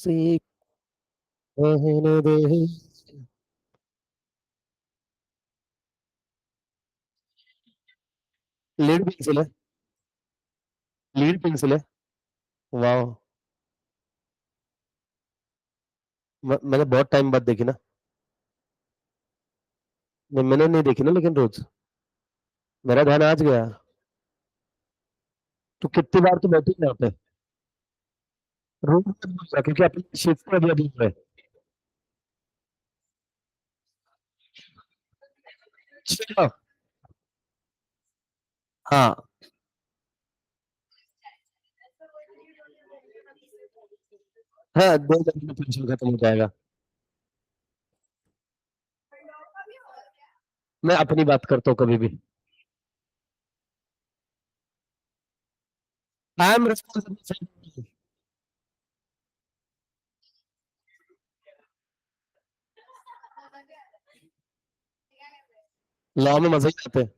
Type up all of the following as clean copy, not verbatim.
सी कहने दे। Lead pencil है। Lead pencil है। वाह। मैंने बहुत टाइम बाद देखी ना। मैंने नहीं देखी ना, लेकिन रोज मेरा ध्यान आज गया। तो कितनी बार तो बैठी यहाँ पे। रोज मत बोलना, क्योंकि अपनी शिफ्ट में भी अभी है। चलो। हाँ। हाँ, 2 घंटे में पेंसिल खत्म हो जाएगा। मैं अपनी बात करता हूँ कभी भी। I am responsible. लॉ में मजे ही आते हैं।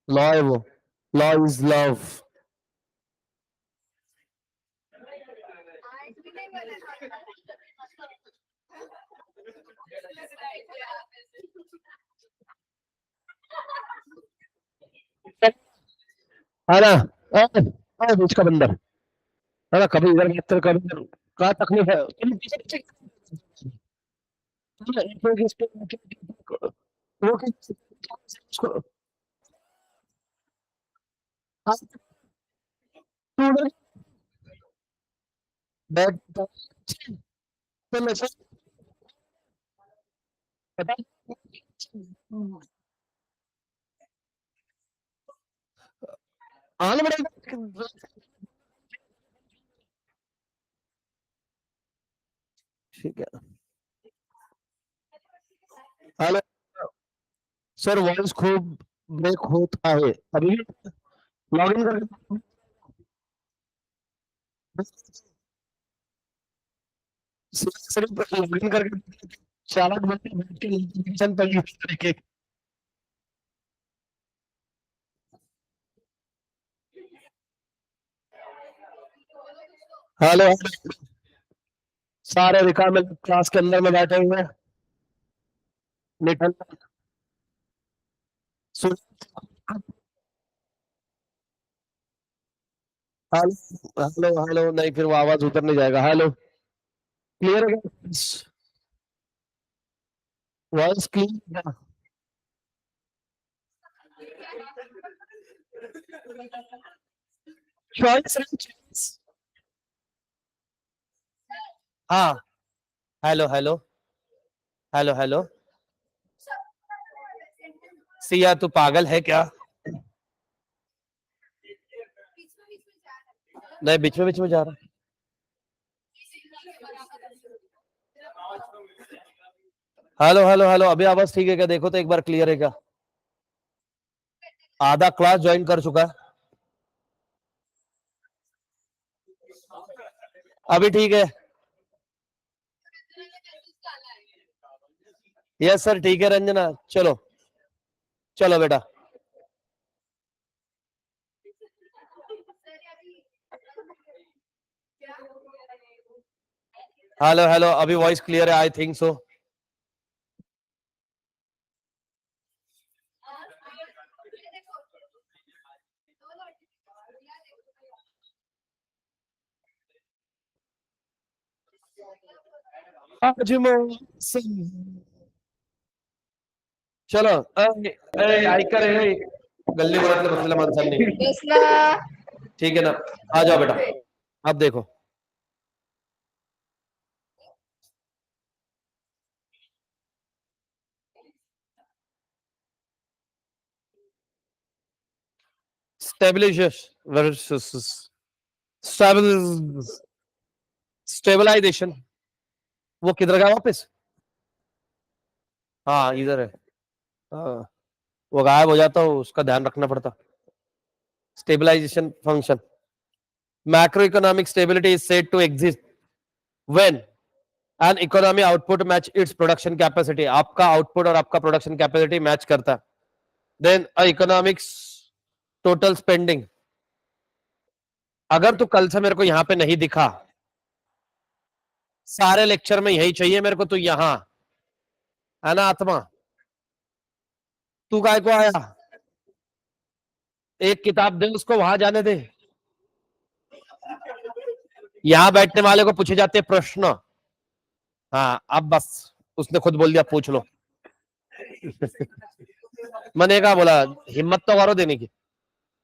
लॉ है वो। Law is love. है ना। बीच का बंदर। है ना, कभी इधर बात कर, कभी इधर। क्या तकलीफ है तुम पीछे पीछे। तुम एक एक वो उसको। हाँ, तू उधर बैठ। तो मैं पता। आने बड़े। ठीक है। हेलो। सर, वॉइस खूब ब्रेक होता है अभी भी। लॉग इन करके सिर्फ लॉग इन करके चालक बंदे बैठ के नोटिफिकेशन पर यूज करके। हेलो। सारे रिकॉर्ड में क्लास के अंदर में बैठे हुए हैं। निकल। सुन। हेलो हेलो हेलो, नहीं फिर वो आवाज उतर नहीं जाएगा। हेलो। क्लियर है क्या? वॉइस क्लियर है? Choice choice. हाँ। Hello hello. Hello hello. Siya, तू पागल है क्या? नहीं, बीच में जा रहा। हेलो हेलो हेलो, अभी आवाज ठीक है क्या? देखो तो एक बार, क्लियर है क्या? आधा क्लास ज्वाइन कर चुका है। अभी ठीक है? यस सर, ठीक है रंजना। चलो। चलो बेटा। हेलो हेलो, अभी वॉइस क्लियर है? I think so. आज मौसम। चलो। ऐकर है। गल्ली बोळातले बसलेल्या माणसांनी। बसला. ठीक है ना। आ जाओ बेटा। अब देखो। Stabilisation versus stabilisation. वो किधर गया वापस? हाँ, इधर है। हाँ। वो गायब हो जाता, हो उसका ध्यान रखना पड़ता। Stabilisation function. Macroeconomic stability is said to exist when an economy output match its production capacity. आपका आउटपुट और आपका प्रोडक्शन कैपेसिटी मैच करता है। Then economics total spending. अगर तू कल से मेरे को यहां पे नहीं दिखा, सारे लेक्चर में यही चाहिए मेरे को, तो यहां है ना आत्मा, तू काय को आया? एक किताब दे उसको, वहां जाने दे। यहां बैठने वाले को पूछे जाते प्रश्न। हाँ अब बस, उसने खुद बोल दिया पूछ लो। मैंने कहा बोला हिम्मत तो करो देने की।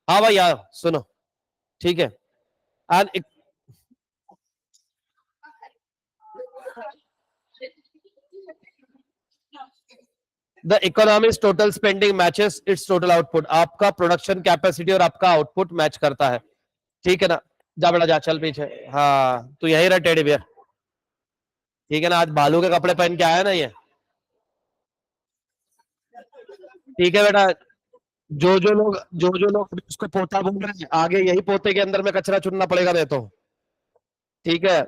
हाँ भाई यार सुनो, ठीक है। And the economics total spending matches it's total output, आपका प्रोडक्शन कैपेसिटी और आपका आउटपुट मैच करता है, ठीक है ना। जा बेटा जा, चल पीछे। हाँ तू यही रहा टेडी बियर, ठीक है ना। आज बालू के कपड़े पहन के आया ना ये, ठीक है बेटा। जो जो लोग उसको पोता बोल रहे हैं, आगे यही पोते के अंदर में कचरा चुनना पड़ेगा नहीं तो, ठीक है।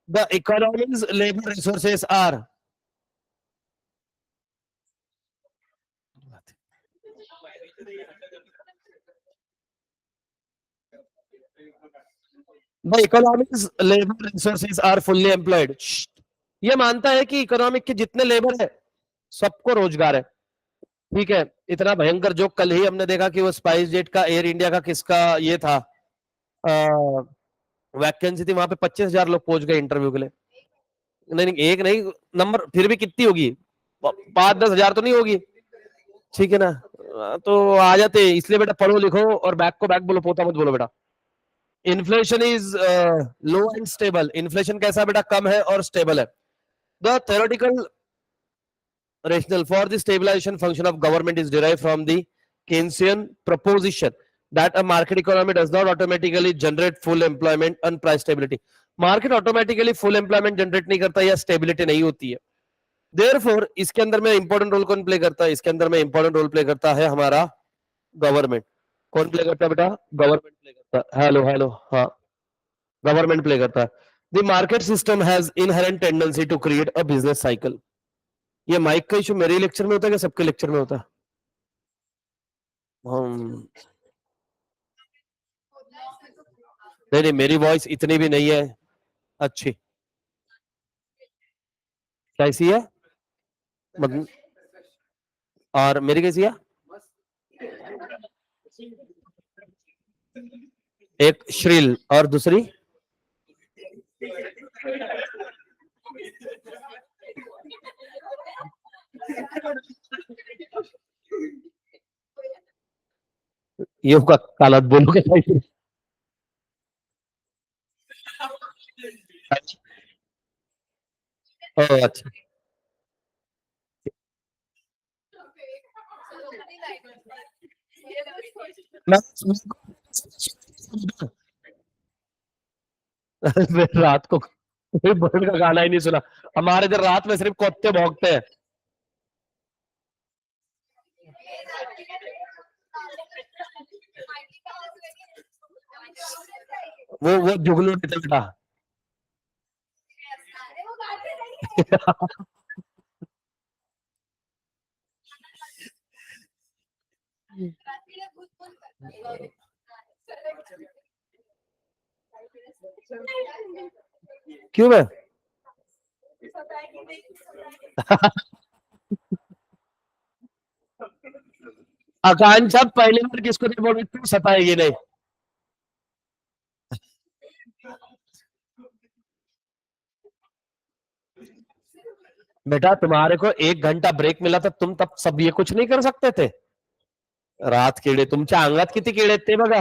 The economy's labour resources are, the economics labour resources are fully employed, ये मानता है कि इकोनॉमिक के जितने लेबर है सबको रोजगार है, ठीक है। इतना भयंकर जो कल ही हमने देखा कि वो स्पाइस जेट का, एयर इंडिया का किसका ये था, वैकेंसी थी वहां पे 25,000 लोग पहुंच गए इंटरव्यू के लिए। नहीं नहीं, एक नहीं नंबर, फिर भी कितनी होगी, 5-10 हजार तो नहीं होगी, ठीक है ना। तो आ जाते, इसलिए बेटा पढ़ो लिखो और बैक को बैक बोलो, पोता मत बोलो बेटा। Inflation is low and stable, inflation कैसा बेटा, कम है और स्टेबल है। The theoretical rationale for the stabilization function of government is derived from the Keynesian proposition that a market economy does not automatically generate full employment and price stability. Market automatically full employment generate नहीं करता या stability नहीं होती है। Therefore इसके अंदर में important role कौन प्ले करता है, इसके अंदर में इंपॉर्टेंट रोल प्ले करता है हमारा गवर्नमेंट। कौन प्ले करता है बेटा, गवर्नमेंट प्ले करता है। हेलो हेलो, हाँ गवर्नमेंट प्ले करता है। The market system has inherent tendency to create a business cycle. ये माइक का इशू मेरे लेक्चर में होता है कि सबके लेक्चर में होता है? हम नहीं नहीं, मेरी वॉइस इतनी भी नहीं है अच्छी। कैसी है मतलब, और मेरी कैसी है? एक श्रील और दूसरी ये का कालत बोलोगे? अच्छा, मैं रात को कोई बर्ड का गाना ही नहीं सुना। हमारे इधर रात में सिर्फ कुत्ते भौंकते हैं। वो जुगनू नहीं था बेटा। क्यों मैं आकांक्षा पहली बार किसको नहीं बोल रही, तू सताएगी नहीं। बेटा तुम्हारे को 1 घंटा ब्रेक मिला था, तुम तब सब ये कुछ नहीं कर सकते थे? रात किडे तुमच्या अंगात किती किडे आहेत ते बघा।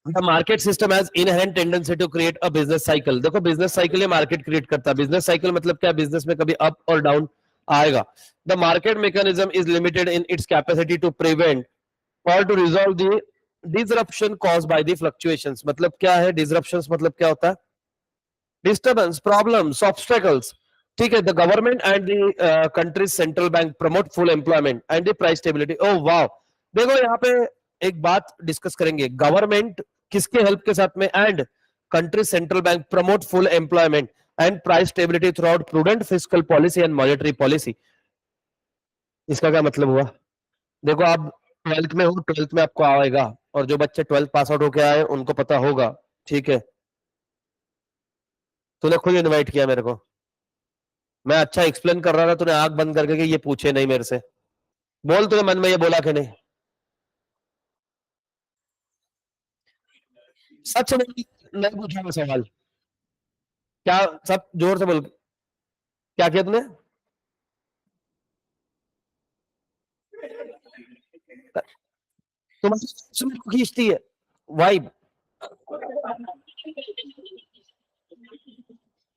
The market system has inherent tendency to create a business cycle. देखो बिजनेस साइकिल ये मार्केट क्रिएट करता है। बिजनेस साइकिल मतलब क्या, बिजनेस में कभी अप और डाउन आएगा। The market mechanism is limited in its capacity to prevent और to resolve the disruption cause by the fluctuations. मतलब क्या है डिसरप्शंस, मतलब क्या होता है, डिस्टर्बेंस, प्रॉब्लम्स, ऑब्स्टेकल्स, ठीक है। The government and the country's central bank promote full employment and the price stability. ओह वाह, देखो यहाँ पे एक बात डिस्कस करेंगे, गवर्नमेंट किसके हेल्प के साथ में, and country central bank promote full employment and price stability through out prudent fiscal policy and monetary policy. इसका क्या मतलब हुआ? देखो आप 12th में हो, 12th में आपको आएगा, और जो बच्चे 12th पास आउट होके आए उनको पता होगा, ठीक है। तूने खुद इनवाइट किया मेरे को। मैं अच्छा एक्सप्लेन कर रहा था, तूने आंख बंद करके कि ये पूछे नहीं मेरे से। बोल, तूने मन में ये बोला कि नहीं? सच में नहीं पूछा मैं सवाल। क्या? सब जोर से बोल, क्या किया तूने? तुम्हारी मेरे को खींचती है वाइब।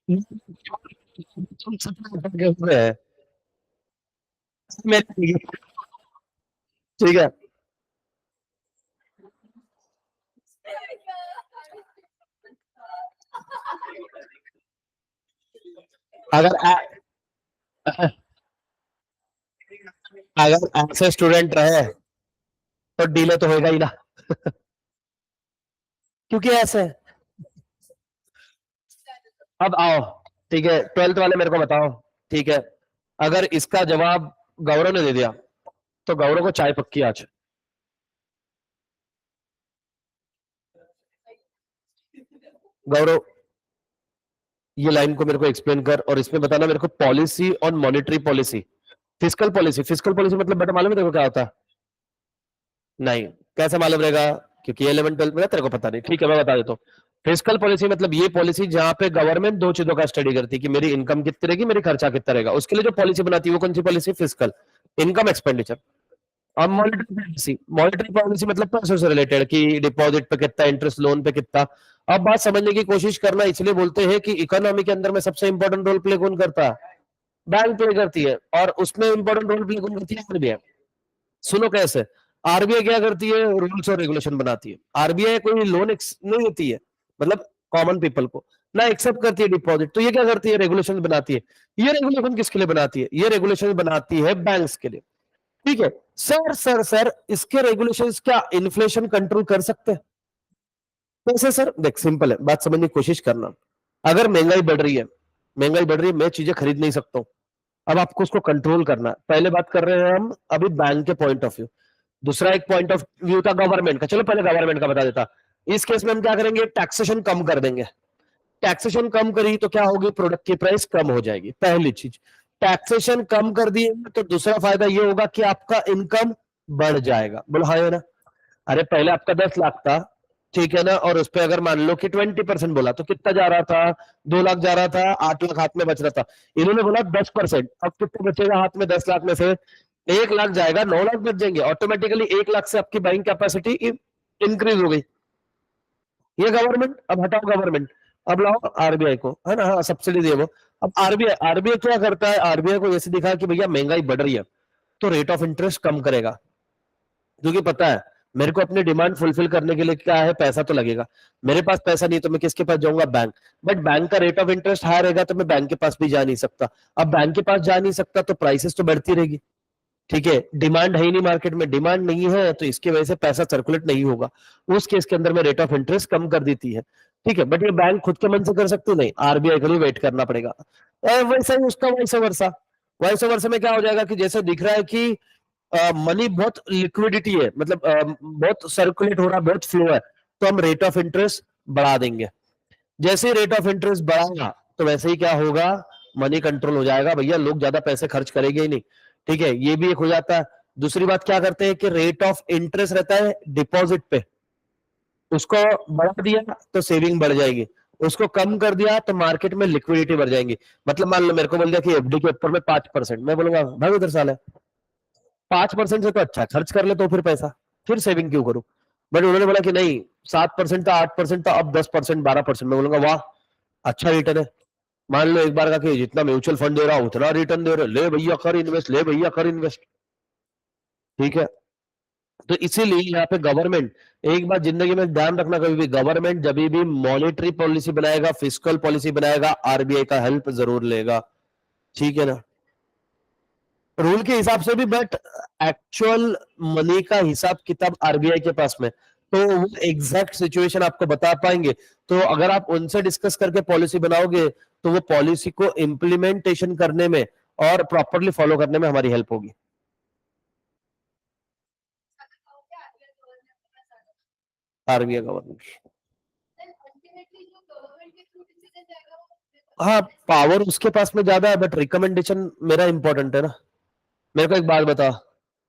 तुम सच में अटक गए हुए हैं। ठीक है। अगर अगर ऐसे स्टूडेंट रहे तो डीले तो होगा ही ना। क्योंकि ऐसे। अब आओ, ठीक है, 12th वाले मेरे को बताओ। ठीक है, अगर इसका जवाब गौरव ने दे दिया तो गौरव को चाय पक्की आज। गौरव, ये लाइन को मेरे को एक्सप्लेन कर और इसमें बताना मेरे को policy on monetary policy. Physical policy, physical policy मतलब बेटा मालूम है तेरे को क्या होता है? नहीं। कैसे मालूम रहेगा? क्योंकि 11 12 में तेरे को पता नहीं। ठीक है, मैं बता देता हूँ। फिजिकल पॉलिसी मतलब ये पॉलिसी जहां पे गवर्नमेंट दो चीजों का स्टडी करती है कि मेरी इनकम कितनी रहेगी, मेरी खर्चा कितना रहेगा। उसके लिए जो पॉलिसी बनाती है वो कौन सी पॉलिसी? Physical, income expenditure. अब मॉनेटरी पॉलिसी, मॉनेटरी पॉलिसी मतलब पैसों से रिलेटेड कि डिपॉजिट पे कितना इंटरेस्ट, लोन पे कितना। अब बात समझने की कोशिश करना, इसलिए बोलते हैं कि इकोनॉमी के अंदर में सबसे इंपॉर्टेंट रोल प्ले कौन करता है? बैंक प्ले करती है। और उसमें इंपॉर्टेंट रोल प्ले कौन करती है? आरबीआई। सुनो कैसे। आरबीआई क्या करती है? रूल्स और रेगुलेशन बनाती है। आरबीआई कोई लोन नहीं देती है, मतलब कॉमन पीपल को ना एक्सेप्ट करती है डिपॉजिट। तो ये क्या करती है? रेगुलेशन बनाती है। ये रेगुलेशन किसके लिए बनाती है? ये रेगुलेशन बनाती है बैंक्स के लिए। ठीक है। सर इसके रेगुलेशंस क्या इन्फ्लेशन कंट्रोल कर सकते हैं? कैसे सर? देख, सिंपल है, बात समझने की कोशिश करना। अगर महंगाई बढ़ रही है, महंगाई बढ़ रही है, मैं चीजें खरीद नहीं सकता हूं। अब आपको उसको कंट्रोल करना है। पहले बात कर रहे हैं हम अभी बैंक के पॉइंट ऑफ व्यू। दूसरा एक पॉइंट ऑफ व्यू था गवर्नमेंट का। चलो पहले गवर्नमेंट का बता देता। इस केस में हम क्या करेंगे? टैक्सेशन कम कर देंगे। टैक्सेशन कम करी तो क्या होगी? प्रोडक्ट की प्राइस कम हो जाएगी, पहली चीज। टैक्सेशन कम कर दिए तो दूसरा फायदा ये होगा कि आपका इनकम बढ़ जाएगा। बोलो हाँ या ना? अरे पहले आपका 10 लाख था, ठीक है ना, और उस पर अगर मान लो कि 20% बोला तो कितना जा रहा था? 2 लाख जा रहा था, 8 लाख हाथ में बच रहा था। इन्होंने बोला 10%, अब कितना बचेगा हाथ में? 10 लाख में से 1 लाख जाएगा, 9 लाख बच जाएंगे ऑटोमेटिकली। 1 लाख से आपकी बाइंग कैपेसिटी इंक्रीज हो गई। ये गवर्नमेंट। अब हटाओ गवर्नमेंट, अब लाओ आरबीआई को, है ना? हाँ, सब्सिडी दिए वो। अब आरबीआई आरबीआई क्या करता है? आरबीआई को जैसे दिखा कि भैया महंगाई बढ़ रही है तो रेट ऑफ इंटरेस्ट कम करेगा। क्योंकि पता है मेरे को अपनी डिमांड फुलफिल करने के लिए क्या है? पैसा तो लगेगा। मेरे पास पैसा नहीं तो मैं किसके पास जाऊंगा? बैंक। बट बैंक का रेट ऑफ इंटरेस्ट हाई रहेगा तो मैं बैंक के पास भी जा नहीं सकता। अब बैंक के पास जा नहीं सकता तो प्राइसेस तो बढ़ती रहेगी। ठीक है, डिमांड है ही नहीं मार्केट में, डिमांड नहीं है तो इसकी वजह से पैसा सर्कुलेट नहीं होगा। उस केस के अंदर में रेट ऑफ इंटरेस्ट कम कर देती है। ठीक है, बट ये बैंक खुद के मन से कर सकती नहीं, आरबीआई के लिए वेट करना पड़ेगा। वैसा ही उसका वैसा वर्षा। वैसा वर्षा में क्या हो जाएगा कि जैसे दिख रहा है कि मनी बहुत लिक्विडिटी है, मतलब बहुत सर्कुलेट हो रहा है, बहुत फ्लो है, तो हम रेट ऑफ इंटरेस्ट बढ़ा देंगे। जैसे ही रेट ऑफ इंटरेस्ट बढ़ाएगा तो वैसे ही क्या होगा? मनी कंट्रोल हो जाएगा भैया, लोग ज्यादा पैसे खर्च करेंगे ही नहीं। ठीक है, ये भी एक हो जाता है। दूसरी बात क्या करते हैं कि रेट ऑफ इंटरेस्ट रहता है डिपॉजिट पे, उसको बढ़ा दिया तो सेविंग बढ़ जाएगी, उसको कम कर दिया तो मार्केट में लिक्विडिटी बढ़ जाएंगी। मतलब मान लो मेरे को बोल दिया कि एफडी के ऊपर में 5%, मैं बोलूंगा भाई उधर साल है, 5% से तो अच्छा खर्च कर ले तो फिर पैसा, फिर सेविंग क्यों करूं? बट उन्होंने बोला कि नहीं, 7% था, 8% था, अब 10%, 12%। मैं बोलूंगा वाह, अच्छा रिटर्न है। मान लो एक बार का कि जितना म्यूचुअल फंड दे रहा उतना रिटर्न दे रहे, ले भैया कर इन्वेस्ट, ले भैया कर इन्वेस्ट। ठीक है, तो इसीलिए यहाँ पे गवर्नमेंट, एक बात जिंदगी में ध्यान रखना, कभी भी गवर्नमेंट जब भी मॉनेटरी पॉलिसी बनाएगा, फिजिकल पॉलिसी बनाएगा, आरबीआई का हेल्प जरूर लेगा। ठीक है ना? रूल के हिसाब से भी, बट एक्चुअल मनी का हिसाब किताब आरबीआई के पास में, तो वो एग्जैक्ट सिचुएशन आपको बता पाएंगे। तो अगर आप उनसे डिस्कस करके पॉलिसी बनाओगे तो वो पॉलिसी को इम्प्लीमेंटेशन करने में और प्रॉपरली फॉलो करने में हमारी हेल्प होगी। RBI government. हाँ, पावर उसके पास में ज्यादा है, बट रिकमेंडेशन मेरा इंपॉर्टेंट है ना। मेरे को एक बात बता,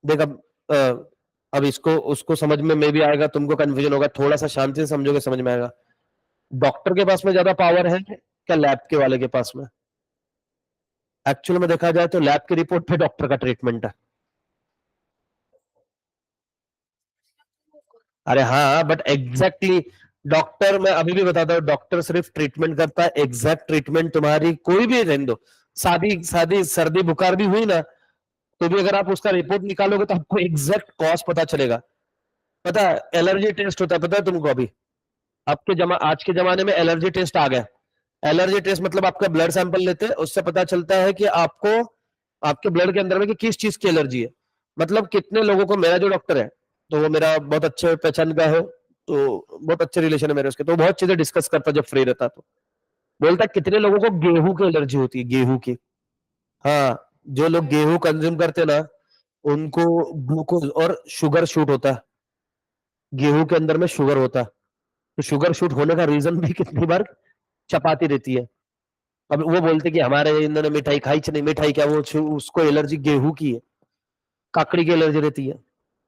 देख अब इसको उसको समझ में भी आएगा, तुमको कंफ्यूजन होगा, थोड़ा सा शांति से समझोगे समझ में आएगा। डॉक्टर के पास में ज्यादा पावर है क्या लैब के वाले के पास में? एक्चुअल में देखा जाए तो लैब की रिपोर्ट पे डॉक्टर का ट्रीटमेंट है। अरे हाँ, बट एग्जैक्टली डॉक्टर, मैं अभी भी बताता हूँ, डॉक्टर सिर्फ ट्रीटमेंट करता है, एग्जैक्ट ट्रीटमेंट तुम्हारी कोई भी रहने दो, शादी शादी सर्दी बुखार भी हुई ना, तो भी अगर आप उसका रिपोर्ट निकालोगे तो आपको एग्जैक्ट कॉज पता चलेगा। पता है एलर्जी टेस्ट होता है, पता है तुमको? अभी आपके आज के जमाने में एलर्जी टेस्ट आ गया। एलर्जी टेस्ट मतलब आपका ब्लड सैंपल लेते हैं, उससे पता चलता है कि आपको आपके ब्लड के अंदर में कि किस चीज की एलर्जी है। मतलब कितने लोगों को, मेरा जो डॉक्टर है तो वो मेरा बहुत अच्छे पहचान का है, तो बहुत अच्छे रिलेशन है मेरे उसके, तो बहुत चीजें डिस्कस करता जब फ्री रहता, तो बोलता है कितने लोगों को गेहूं की एलर्जी होती है, गेहूं की। हाँ, जो लोग गेहूं कंज्यूम करते हैं ना, उनको ग्लूकोज और शुगर शूट होता है, गेहूं के अंदर में शुगर होता है। तो शुगर शूट होने का रीजन भी कितनी बार चपाती रहती है। अब वो बोलते कि हमारे इन्होंने मिठाई खाई, नहीं मिठाई क्या, वो उसको एलर्जी गेहूं की है, ककड़ी की एलर्जी रहती है।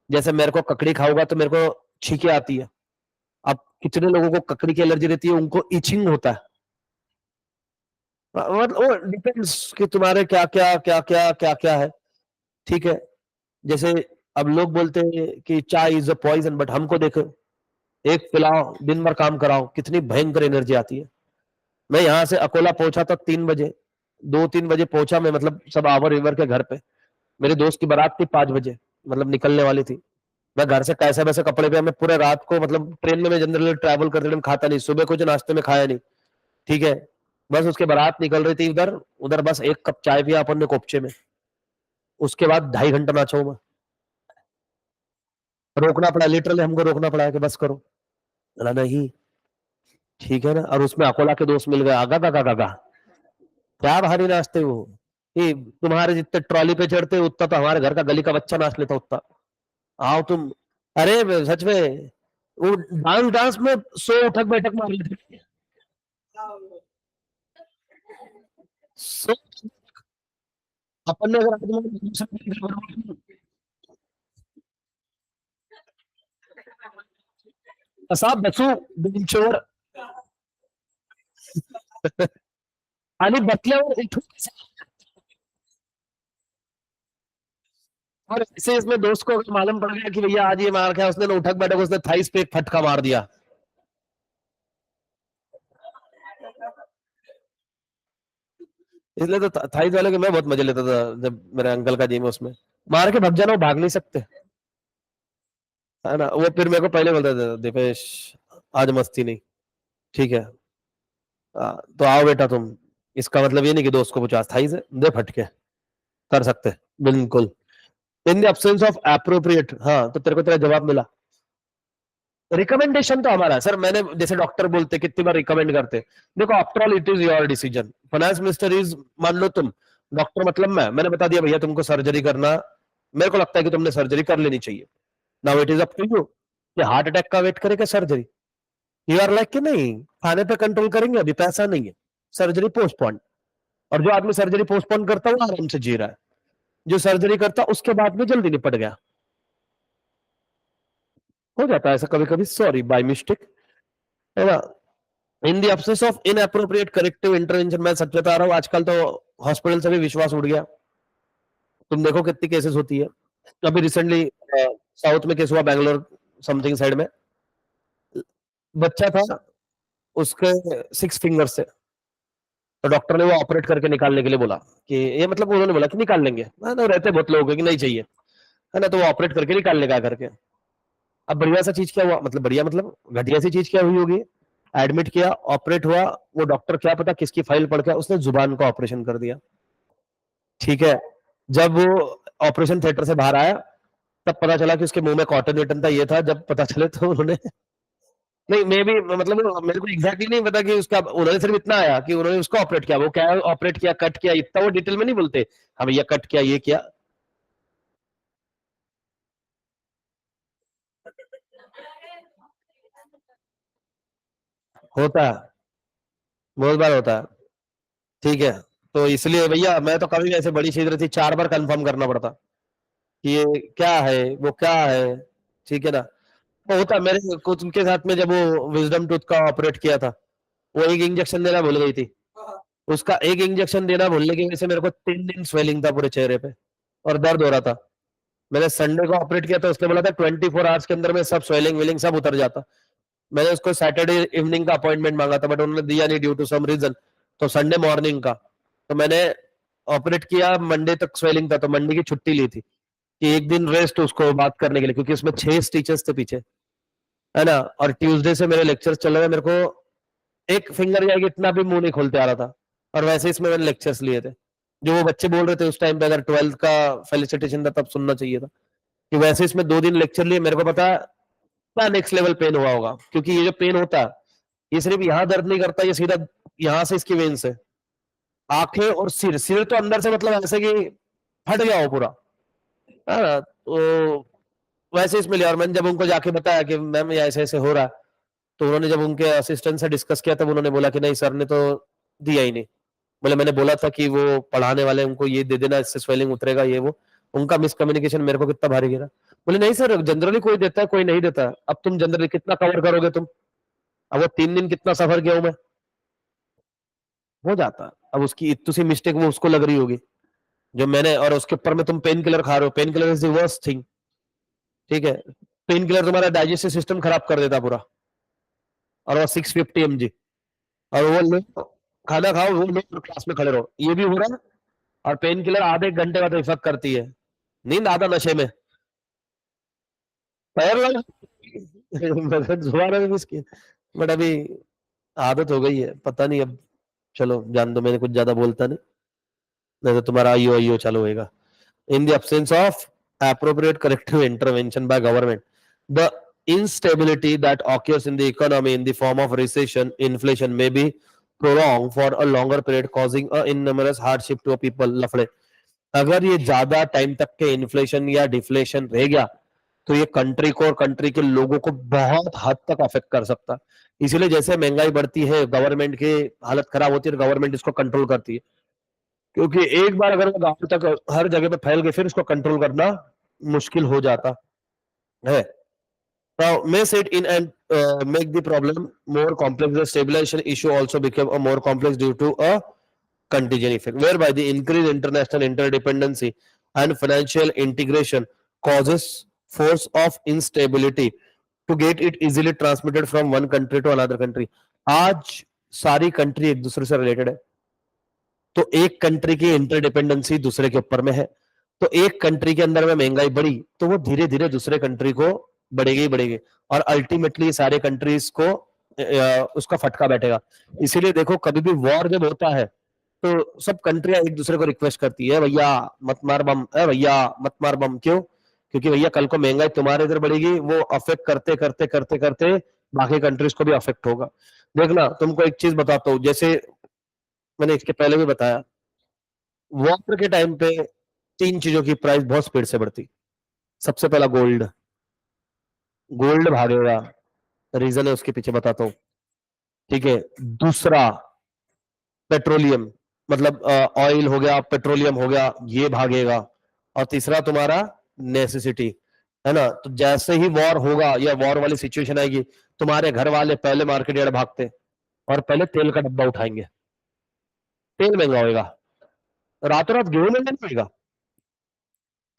जैसे मेरे को ककड़ी खाऊंगा तो मेरे को छींके आती है। अब कितने लोगों को ककड़ी की एलर्जी रहती है, उनको इचिंग होता है। मतलब वो डिपेंड्स कि तुम्हारे क्या क्या क्या क्या क्या क्या है। ठीक है, जैसे अब लोग बोलते हैं कि चाय इज अ पॉइजन, बट हमको देखो, एक पिलाओ दिन भर काम कराओ, कितनी भयंकर एनर्जी आती है। मैं यहाँ से अकोला पहुंचा था 3 बजे, 2-3 बजे पहुंचा मैं, मतलब सब आवर रिवर के घर पे। मेरे दोस्त की बारात थी 5 बजे, मतलब निकलने वाली थी। मैं घर से कैसे वैसे कपड़े पे, मैं पूरे रात को, मतलब ट्रेन में मैं जनरली ट्रैवल करते टाइम खाता नहीं, सुबह कुछ नाश्ते में खाया नहीं। ठीक है, बस उसके बारात निकल रही थी उधर, उधर बस एक कप चाय पिया अपन ने कोपचे में। उसके बाद 2.5 घंटा नाचा हूं मैं। रोकना पड़ा, लिटरली हमको रोकना पड़ा कि बस करो। बोला नहीं, ठीक है ना। और उसमें अकोला के दोस्त मिल गए, आगा गा गा गा गा, क्या भारी नाचते हो, ये तुम्हारे जितने ट्रॉली पे चढ़ते उतना तो हमारे घर का गली का बच्चा नाच लेता उतना। आओ तुम। अरे सच में, वो डांस डांस में सो उठक बैठक मार लेते थे। सो अपन ने अगर असा बसू बेंचवर आणि बसल्यावर उठून, और ऐसे इसमें दोस्त को अगर मालूम पड़ गया कि भैया आज ये मार खाया उसने, उठक बैठक उसने थाइस पे एक फटका मार दिया। इसलिए तो थाइस वाले के मैं बहुत मजे लेता था, जब मेरे अंकल का जिम है उसमें, मार के भग जाना, वो भाग नहीं सकते, है ना। वो फिर मेरे को पहले बोलते थे, दीपेश आज मस्ती नहीं, ठीक है, तो आओ बेटा तुम। इसका मतलब ये नहीं कि दोस्त को पूछा थाइस है दे फटके, कर सकते, बिल्कुल। In the absence of appropriate, हाँ, तो तेरे को तेरा जवाब मिला। रिकमेंडेशन तो हमारा है सर, मैंने जैसे डॉक्टर बोलते कितनी बार रिकमेंड करते, देखो after all it is your decision, finance minister is, मान लो तुम, डॉक्टर मतलब मैंने बता दिया भैया तुमको सर्जरी करना, मेरे को लगता है कि तुमने सर्जरी कर लेनी चाहिए। Now it is up to you कि हार्ट अटैक का वेट करेगा सर्जरी, यू आर लाइक कि नहीं, खाने पे कंट्रोल करेंगे, अभी पैसा नहीं है, सर्जरी पोस्टपोन। और जो आदमी सर्जरी पोस्टपोन करता है वो आराम से जी रहा है, जो सर्जरी करता उसके बाद में जल्दी निपट गया। हो जाता है ऐसा कभी कभी, सॉरी बाय मिस्टेक, है ना। In the absence of inappropriate corrective intervention, मैं सच बता रहा हूँ, आजकल तो हॉस्पिटल से भी विश्वास उड़ गया। तुम देखो कितनी केसेस होती है। अभी रिसेंटली साउथ में केस हुआ, बैंगलोर समथिंग साइड में, बच्चा था, उसके 6 फिंगर से, तो डॉक्टर ने वो ऑपरेट करके निकालने के लिए बोला, कि ये मतलब उन्होंने बोला कि निकाल लेंगे, है ना, रहते बहुत लोग हैं कि नहीं चाहिए, है ना, तो वो ऑपरेट करके निकाल लेगा करके। अब बढ़िया सा चीज क्या हुआ, मतलब बढ़िया मतलब घटिया सी चीज क्या हुई होगी, एडमिट किया, ऑपरेट हुआ, वो डॉक्टर क्या पता किसकी फाइल पढ़ के उसने जुबान का ऑपरेशन कर दिया। ठीक है, जब वो ऑपरेशन थिएटर से बाहर आया, तब पता चला कि उसके मुंह में कॉटन वेटन था, ये था, जब पता चले तो उन्होंने नहीं, मैं भी मतलब मेरे को एग्जैक्टली नहीं पता कि उसका, उन्होंने सिर्फ इतना आया कि उन्होंने उसको ऑपरेट किया, वो क्या ऑपरेट किया, कट किया, इतना वो डिटेल में नहीं बोलते, हाँ भैया कट किया, ये किया। होता है, बहुत बार होता है। ठीक है, तो इसलिए भैया मैं तो कभी भी ऐसे बड़ी चीज रहती 4 बार कंफर्म करना पड़ता कि ये क्या है वो क्या है। ठीक है ना। तो होता मेरे कुछ उनके साथ में, जब वो विजडम टूथ का ऑपरेट किया था, वो एक इंजेक्शन देना भूल गई थी। उसका एक इंजेक्शन देना भूलने की वजह से मेरे को 3 दिन स्वेलिंग था पूरे चेहरे पे और दर्द हो रहा था। मैंने संडे को ऑपरेट किया था, उसने बोला था 24 आवर्स के अंदर में सब स्वेलिंग विलिंग सब उतर जाता। मैंने उसको सैटरडे इवनिंग का अपॉइंटमेंट मांगा था, बट उन्होंने दिया नहीं ड्यू टू सम रीजन। तो संडे मॉर्निंग का, तो मैंने ऑपरेट किया, मंडे तक स्वेलिंग था, तो मंडे की छुट्टी ली थी कि एक दिन रेस्ट उसको बात करने के लिए, क्योंकि उसमें 6 स्टिचेस थे पीछे, है ना। और ट्यूसडे से मेरे लेक्चर्स चल रहे हैं, मेरे को एक फिंगर जाएगी इतना भी मुंह नहीं खोलते आ रहा था। और वैसे इसमें मैंने लेक्चर्स लिए थे, जो वो बच्चे बोल रहे थे उस टाइम पे, अगर 12th का फेलिसिटेशन था तब सुनना चाहिए था, कि वैसे इसमें 2 दिन लेक्चर लिए। मेरे को पता क्या नेक्स्ट लेवल पेन हुआ होगा, क्योंकि ये जो पेन होता है ये सिर्फ यहाँ दर्द नहीं करता, ये सीधा यहाँ से इसकी वेन से आंखें और सिर, सिर तो अंदर से मतलब ऐसे कि फट गया हो पूरा, है ना। तो वैसे इसमें लिया, और मैंने जब उनको जाके बताया कि मैम ये ऐसे ऐसे हो रहा है, तो उन्होंने जब उनके असिस्टेंट से डिस्कस किया तब उन्होंने बोला कि नहीं सर ने तो दिया ही नहीं। बोले मैंने बोला था कि वो पढ़ाने वाले उनको ये दे देना, इससे स्वेलिंग उतरेगा ये वो। उनका मिसकम्युनिकेशन मेरे को कितना भारी गिरा। बोले नहीं सर, जनरली कोई देता है कोई नहीं देता। अब तुम जनरली कितना कवर करोगे तुम, अब वो 3 दिन कितना सफर किया हूं मैं, हो जाता। अब उसकी इतनी सी मिस्टेक वो उसको लग रही होगी जो मैंने, और उसके ऊपर में तुम पेन किलर खा रहे हो, pain killer is the worst thing. ठीक है, पेन किलर तुम्हारा डाइजेस्टिव सिस्टम खराब कर देता पूरा, और वो 650 mg, और वो लो खाना खाओ, वो लो क्लास में खड़े रहो, ये भी हो रहा है। और पेन किलर आधे एक घंटे बाद इफेक्ट करती है, नींद आधा नशे में, पैर लग जुबान में इसकी। बट अभी आदत हो गई है, पता नहीं अब, चलो जान दो, मैंने कुछ ज्यादा बोलता नहीं, नहीं तो तुम्हारा आईओ आईओ चालू होएगा। In the absence of appropriate corrective intervention by government, the instability that occurs in the economy in the form of recession, inflation may be prolonged for a longer period, causing a enormous hardship to a people. लफड़े, अगर ये ज्यादा time तक के inflation या deflation रह गया, तो ये कंट्री को और कंट्री के लोगों को बहुत हद तक अफेक्ट कर सकता है। इसीलिए जैसे महंगाई बढ़ती है, गवर्नमेंट की हालत खराब होती है, गवर्नमेंट इसको कंट्रोल करती है, क्योंकि एक बार अगर वो गांव तक हर जगह पे फैल गए, फिर इसको कंट्रोल करना मुश्किल हो जाता है। Now, may set in and make the problem more complex. The stabilization issue also became a more complex due to a contingent effect, whereby the increased international interdependency and financial integration causes force of instability to get it easily transmitted from one country to another country. आज सारी country एक दूसरे से related है, तो एक country की interdependency दूसरे के ऊपर में है, तो एक कंट्री के अंदर में महंगाई बढ़ी तो वो धीरे धीरे दूसरे कंट्री को बढ़ेगी ही बढ़ेगी, और अल्टीमेटली सारे कंट्रीज को उसका फटका बैठेगा। इसीलिए देखो कभी भी वॉर जब होता है तो सब कंट्रियां एक दूसरे को रिक्वेस्ट करती है, भैया मत मार बम, भैया मत मार बम। क्यों? क्योंकि भैया कल को महंगाई तुम्हारे इधर बढ़ेगी, वो अफेक्ट करते करते करते करते बाकी कंट्रीज को भी अफेक्ट होगा। देखना, तुमको एक चीज बताता हूँ, जैसे मैंने इसके पहले भी बताया, वॉर के टाइम पे 3 चीजों की प्राइस बहुत स्पीड से बढ़ती। सबसे पहला गोल्ड, गोल्ड भागेगा, रीजन है उसके पीछे बताता हूँ। ठीक है, दूसरा पेट्रोलियम, मतलब ऑयल हो गया, पेट्रोलियम हो गया, ये भागेगा। और तीसरा तुम्हारा नेसेसिटी, है ना। तो जैसे ही वॉर होगा या वॉर वाली सिचुएशन आएगी, तुम्हारे घर वाले पहले मार्केट यार्ड भागते और पहले तेल का डब्बा उठाएंगे। तेल महंगा होगा, रातों रात गेहूं महंगा नहीं होगा,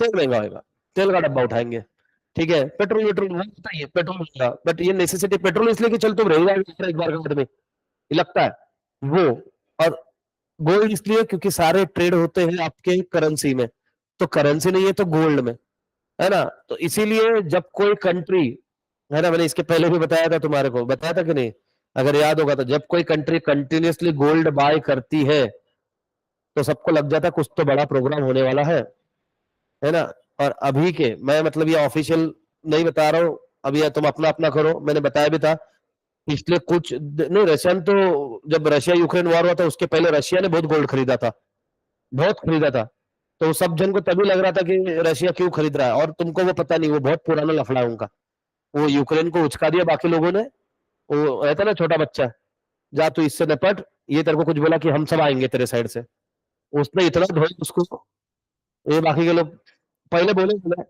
तेल महंगा होगा, तेल का डब्बा उठाएंगे। ठीक है, पेट्रोल पेट्रोल बताइए, पेट्रोल महंगा, बट ये नेसेसिटी, पेट्रोल इसलिए कि चल तुम रह जाएगा एक बार में, ये लगता है वो। और गोल्ड इसलिए क्योंकि सारे ट्रेड होते हैं आपके करेंसी में, तो करेंसी नहीं है तो गोल्ड में, है ना। तो इसीलिए जब कोई कंट्री, है ना, मैंने इसके पहले भी बताया था, तुम्हारे को बताया था कि नहीं, अगर याद होगा तो, जब कोई कंट्री कंटिन्यूअसली गोल्ड बाय करती है तो सबको लग जाता है कुछ तो बड़ा प्रोग्राम होने वाला है ना। और अभी के मैं मतलब ये ऑफिशियल नहीं बता रहा हूँ, अभी या तुम अपना अपना करो, मैंने बताया भी था पिछले कुछ नहीं, रशियन तो जब रशिया यूक्रेन वॉर हुआ था उसके पहले रशिया ने बहुत गोल्ड खरीदा था, बहुत खरीदा था। तो सब जन को तभी लग रहा था कि रशिया क्यों खरीद रहा है, और तुमको वो पता नहीं, वो बहुत पुराना लफड़ा है उनका। वो यूक्रेन को उचका दिया बाकी लोगों ने, वो रहता ना छोटा बच्चा, जा तू इससे निपट, ये तेरे को कुछ बोला कि हम सब आएंगे तेरे साइड से, उसने इतना धोया उसको, ये बाकी के लोग पहले बोले बोले,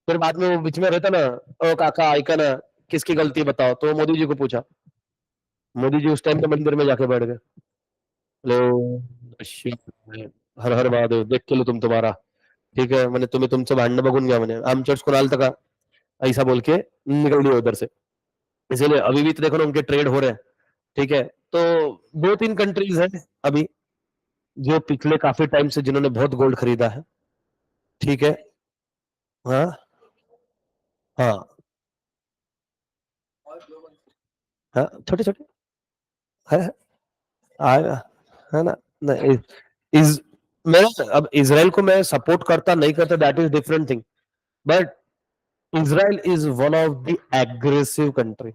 फिर बाद में वो बीच में रहता ना, ओ काका आइका ना, किसकी गलती बताओ, तो मोदी जी को पूछा। मोदी जी उस टाइम पे मंदिर में जाके बैठ गए। लो शिव, हर हर महादेव, देख के लो तुम तुम्हारा, ठीक है, मैंने तुम्हें तुमसे भांडणं बघून घ्या, मैंने आमच्याच कोणाला का ऐसा बोल के निकल लिया उधर से। इसीलिए अभी भी तो देखो ना उनके ट्रेड हो रहे हैं, ठीक है। तो दो तीन कंट्रीज है अभी जो पिछले काफी टाइम से जिन्होंने बहुत गोल्ड खरीदा है, ठीक है। हाँ हाँ हाँ, छोटे छोटे है, आएगा, है ना। नहीं, इस मैं अब इसराइल को मैं सपोर्ट करता नहीं करता, that is different thing, but Israel is one of the aggressive country,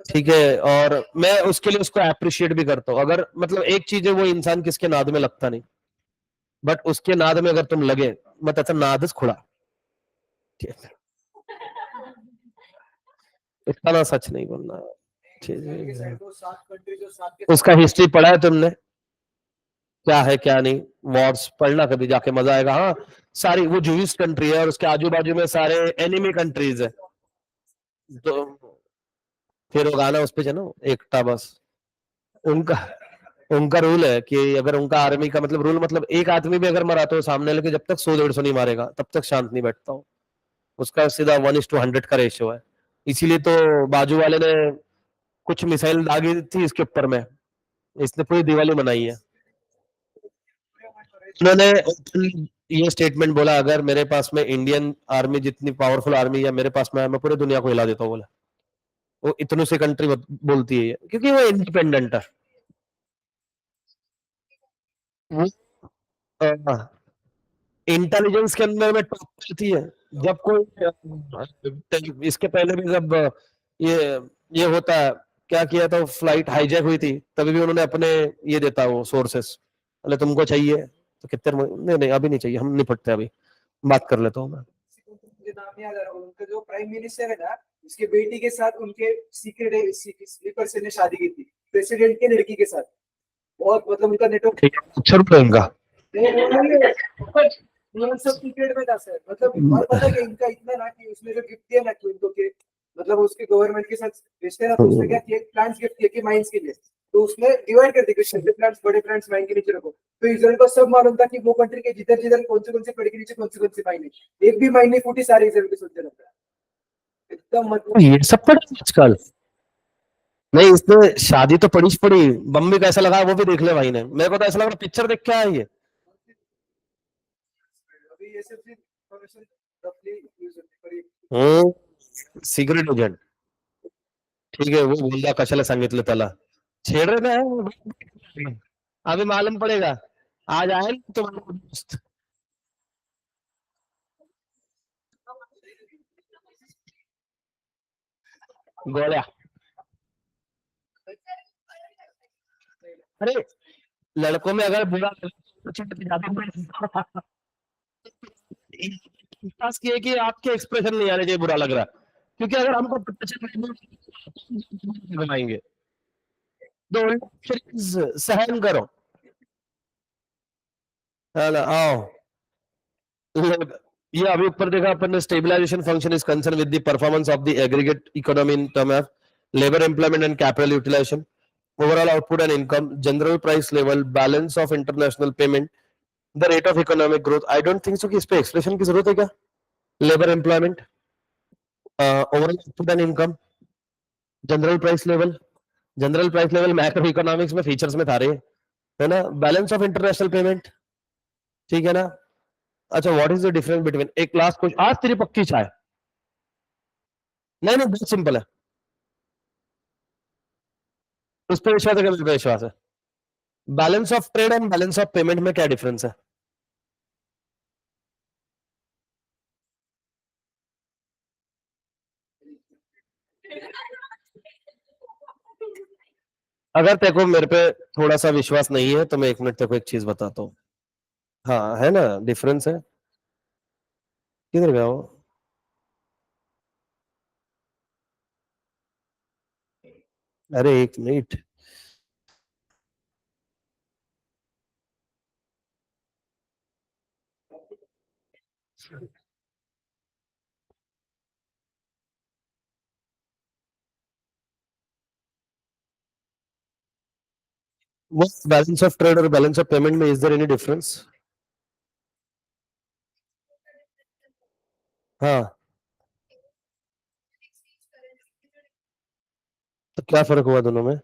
ठीक है। और मैं उसके लिए उसको अप्रिशिएट भी करता हूँ। अगर मतलब एक चीज है, वो इंसान किसके नाद में लगता नहीं, बट उसके नाद में अगर तुम लगे, मग त्याचा नादच खुळा, ठीक है? इतना ना सच नहीं बोलना, ठीक है। उसका हिस्ट्री पढ़ा है तुमने, क्या है क्या नहीं, वॉर्स पढ़ना कभी जाके, मजा आएगा। हाँ, सारी वो जूइश कंट्री है और उसके आजू बाजू में सारे एनिमी कंट्रीज है, तो फिर वो गाना उस पे चलो, एकता बस। उनका उनका रूल है कि अगर उनका आर्मी का मतलब रूल, मतलब एक आदमी भी अगर मरा तो सामने लेके जब तक 100-150 नहीं मारेगा तब तक शांत नहीं बैठता हूँ। उसका सीधा 1:100 का रेशियो है। इसीलिए तो बाजू वाले ने कुछ मिसाइल दागी थी इसके ऊपर में, इसने पूरी दिवाली मनाई है। उन्होंने ये स्टेटमेंट बोला, अगर मेरे पास में इंडियन आर्मी जितनी पावरफुल आर्मी या मेरे पास में है, मैं पूरी दुनिया को हिला देता हूँ बोला। वो इतनों से कंट्री बोलती है ये, क्योंकि वो इंडिपेंडेंट है। वो इंटेलिजेंस के अंदर में टॉप करती है। जब कोई इसके पहले भी जब ये ये होता है, क्या किया था, फ्लाइट हाईजैक हुई थी, तभी भी उन्होंने अपने ये देता वो सोर्सेस, अरे तुमको चाहिए तो कितने नहीं नहीं अभी नहीं चाहिए, हम निपटते अभी, बात कर लेता हूँ मैं। मुझे नाम याद आ रहा है उनका, जो प्राइम मिनिस्टर है ना, उसके बेटी के साथ उनके सीक्रेट स्लीपर से ने शादी की थी, प्रेसिडेंट के लड़की के साथ। बहुत मतलब उनका नेटवर्क अच्छा रुपये उनका, सब सीक्रेट में था सर, मतलब और पता है कि इनका इतना ना कि उसने जो गिफ्ट दिया ना कि उनको के मतलब उसके गवर्नमेंट के साथ रिश्ते ना, तो उसने क्या किया, प्लांट्स गिफ्ट किए कि माइंस के लिए, तो उसने डिवाइड कर दिया कि छोटे प्लांट्स बड़े प्लांट्स माइन के नीचे रखो। तो इसराइल को सब मालूम था कि वो कंट्री के जिधर जिधर कौन से पेड़ के नीचे कौन से माइन है, एक भी माइन नहीं फूटी, सारे इसराइल के सोचते रहता है एकदम, मतलब ये सब पड़ा आजकल। नहीं, इसने शादी तो पड़ी पड़ी, बम भी कैसा लगा वो भी देख ले भाई ने, मेरे को तो ऐसा लग रहा पिक्चर देख के आया ये। सिक्रेट एजंट, ठीक है, वो बोलला कशाला सांगितलं त्याला, छेड रहे ना, अभी मालूम पड़ेगा, आज आए ना तुम्हारे दोस्त गोळ्या। अरे लड़कों में अगर बुरा तो ज्यादा खास ये है कि आपके एक्सप्रेशन नहीं आने चाहिए बुरा लग रहा है, क्योंकि अगर हमको पता चल घुमाएंगे, तो सहन करो, है ना, आओ। ये अभी ऊपर देखा अपन ने, stabilisation function is concern with the performance of the aggregate economy in term of labour employment and capital utilisation, overall output and income, general price level, balance of international payment, the rate of economic growth. I don't think so कि इस पे expression की जरूरत है क्या, labour employment, overall output and income, general price level macro economics में features में था रे, है ना, बैलेंस ऑफ इंटरनेशनल पेमेंट, ठीक है ना। अच्छा, what is the difference between, एक लास्ट क्वेश्चन, आज तेरी पक्की चाय, नहीं नहीं बहुत सिंपल है, उस पर विश्वास है कि मेरे पे विश्वास है। Balance of trade and balance of payment में क्या डिफरेंस है? अगर तेरे को मेरे पे थोड़ा सा विश्वास नहीं है तो मैं एक मिनट तेरे को एक चीज बताता हूँ। हाँ, है ना, डिफरेंस है। किधर गया वो? अरे एक minute, What's balance of trade और balance of payment में is there any difference? हाँ, तो क्या फर्क हुआ दोनों में?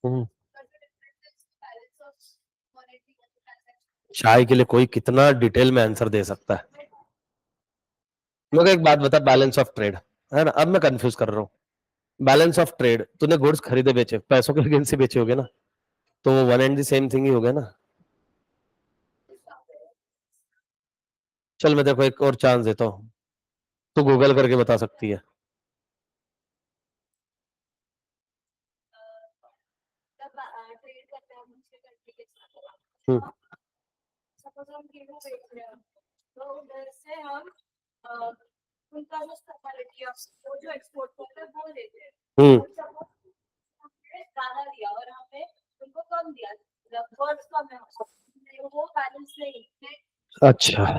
हम्म, चाय के लिए कोई कितना डिटेल में आंसर दे सकता है? लोग एक बात बता, बैलेंस ऑफ ट्रेड है ना, अब मैं कंफ्यूज कर रहा हूँ। बैलेंस ऑफ ट्रेड, तूने गुड्स खरीदे बेचे, पैसों के अगेंस्ट से बेचे होगे ना, तो वो one and the same thing he हो गया ना। चल मैं देखो एक और चांस देता हूँ, तू गूगल करके बता सकती है। हम्म, हम्म, अच्छा,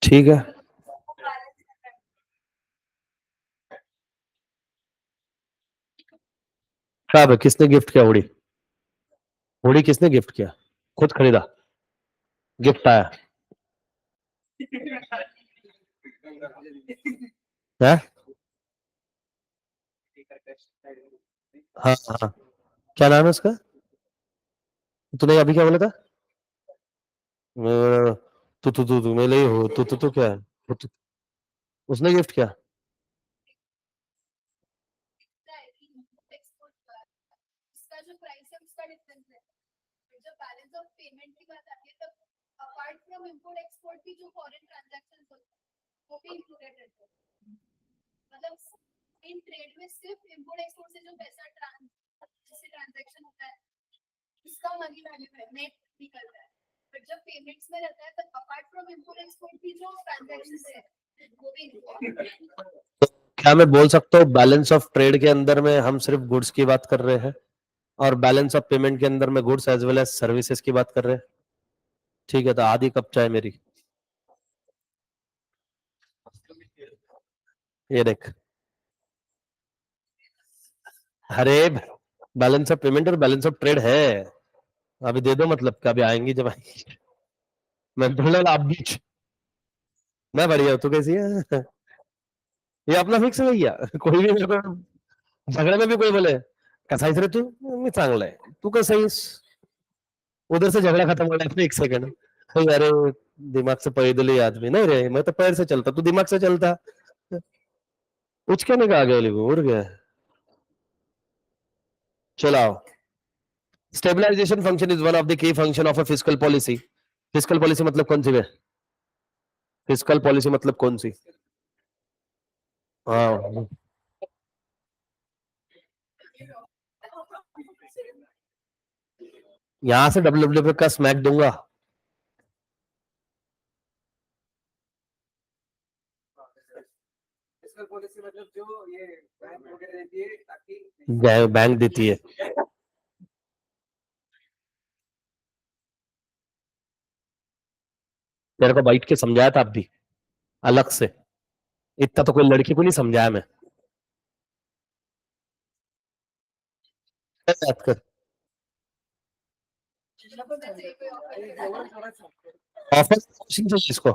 ठीक है। क्या है, किसने गिफ्ट किया हुडी? हुडी किसने गिफ्ट किया? खुद खरीदा? गिफ्ट आया है? हाँ हाँ, क्या नाम है उसका? तूने अभी क्या बोला था? तू मेरे लिए हो, तू क्या है? उसने गिफ्ट किया? क्या मैं बोल सकता हूँ बैलेंस ऑफ ट्रेड के अंदर में हम सिर्फ गुड्स की बात कर रहे हैं, और बैलेंस ऑफ पेमेंट के अंदर में goods as well as services की बात कर रहे हैं? ठीक है, तो आधी कप चाय मेरी। ये देख, अरे बैलेंस ऑफ पेमेंट और बैलेंस ऑफ ट्रेड है। अभी दे दो, मतलब क्या अभी आएंगी जब आएंगी? मैं बोला आप बीच। मैं बढ़िया हूँ, तू कैसी है? ये अपना फिक्स है भैया। कोई भी मेरे को झगड़े में भी कोई बोले कसा रे तू, मी चांगला आहे, तू कसं आहेस, उधर से झगड़ा खत्म हो जाता है एक सेकंड। अरे दिमाग से पैदल ही आदमी नहीं रे, मैं तो पैर से चलता, तू दिमाग से चलता। उचके का आ गया उड़ गया। चलाओ। Stabilisation function is one of the key function of a fiscal policy. Fiscal policy मतलब कौन सी है? फिस्कल पॉलिसी मतलब कौन सी? हाँ, यहां से डब्ल्यू का स्मैक दूंगा। बैंक देती है। तेरे को बैठ के समझाया था आप भी, अलग से। इतना तो कोई लड़की को नहीं समझाया मैं। बात कर। ऑफर चाहिए इसको।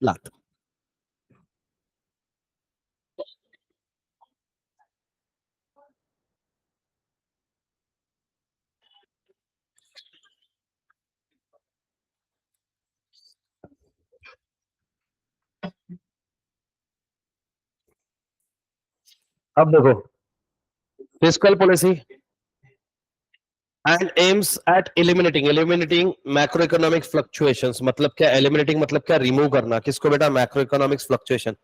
ला। अब देखो, fiscal policy and aims at eliminating macro economic fluctuations. मतलब क्या एलिमिनेटिंग, मतलब क्या रिमूव करना किसको बेटा? Macro economics fluctuation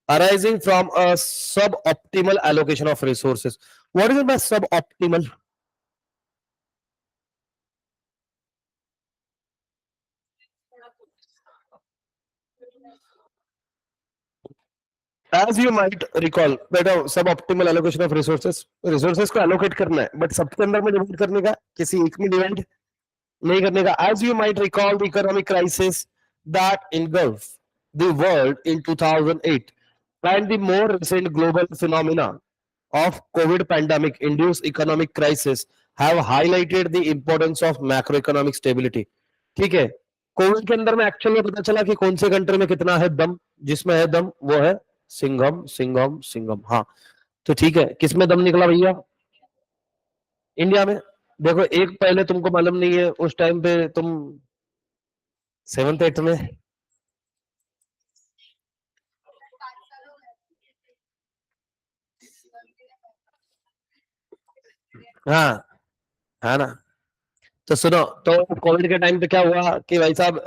arising from a suboptimal allocation of resources. What is it by suboptimal? As you might recall, बेटा सब optimal allocation of resources, resources को एलोकेट करना है, बट सबके अंदर में डिवाइड करने का, किसी एक में डिवाइड नहीं करने का. As you might recall, the economic crisis that engulfed the world in 2008 and the more recent global phenomena of COVID pandemic induced economic crisis have highlighted the importance of macroeconomic stability. ठीक है, Covid के अंदर में actual में पता चला कि कौन से कंट्री में कितना है दम, जिसमें है दम वो है सिंघम सिंघम सिंघम. हाँ, तो ठीक है, किसमें दम निकला भैया? इंडिया में. देखो, एक पहले तुमको मालूम नहीं है, उस टाइम पे तुम 7th 8th में. हाँ, है ना. तो सुनो, तो कोविड के टाइम पे क्या हुआ कि भाई साहब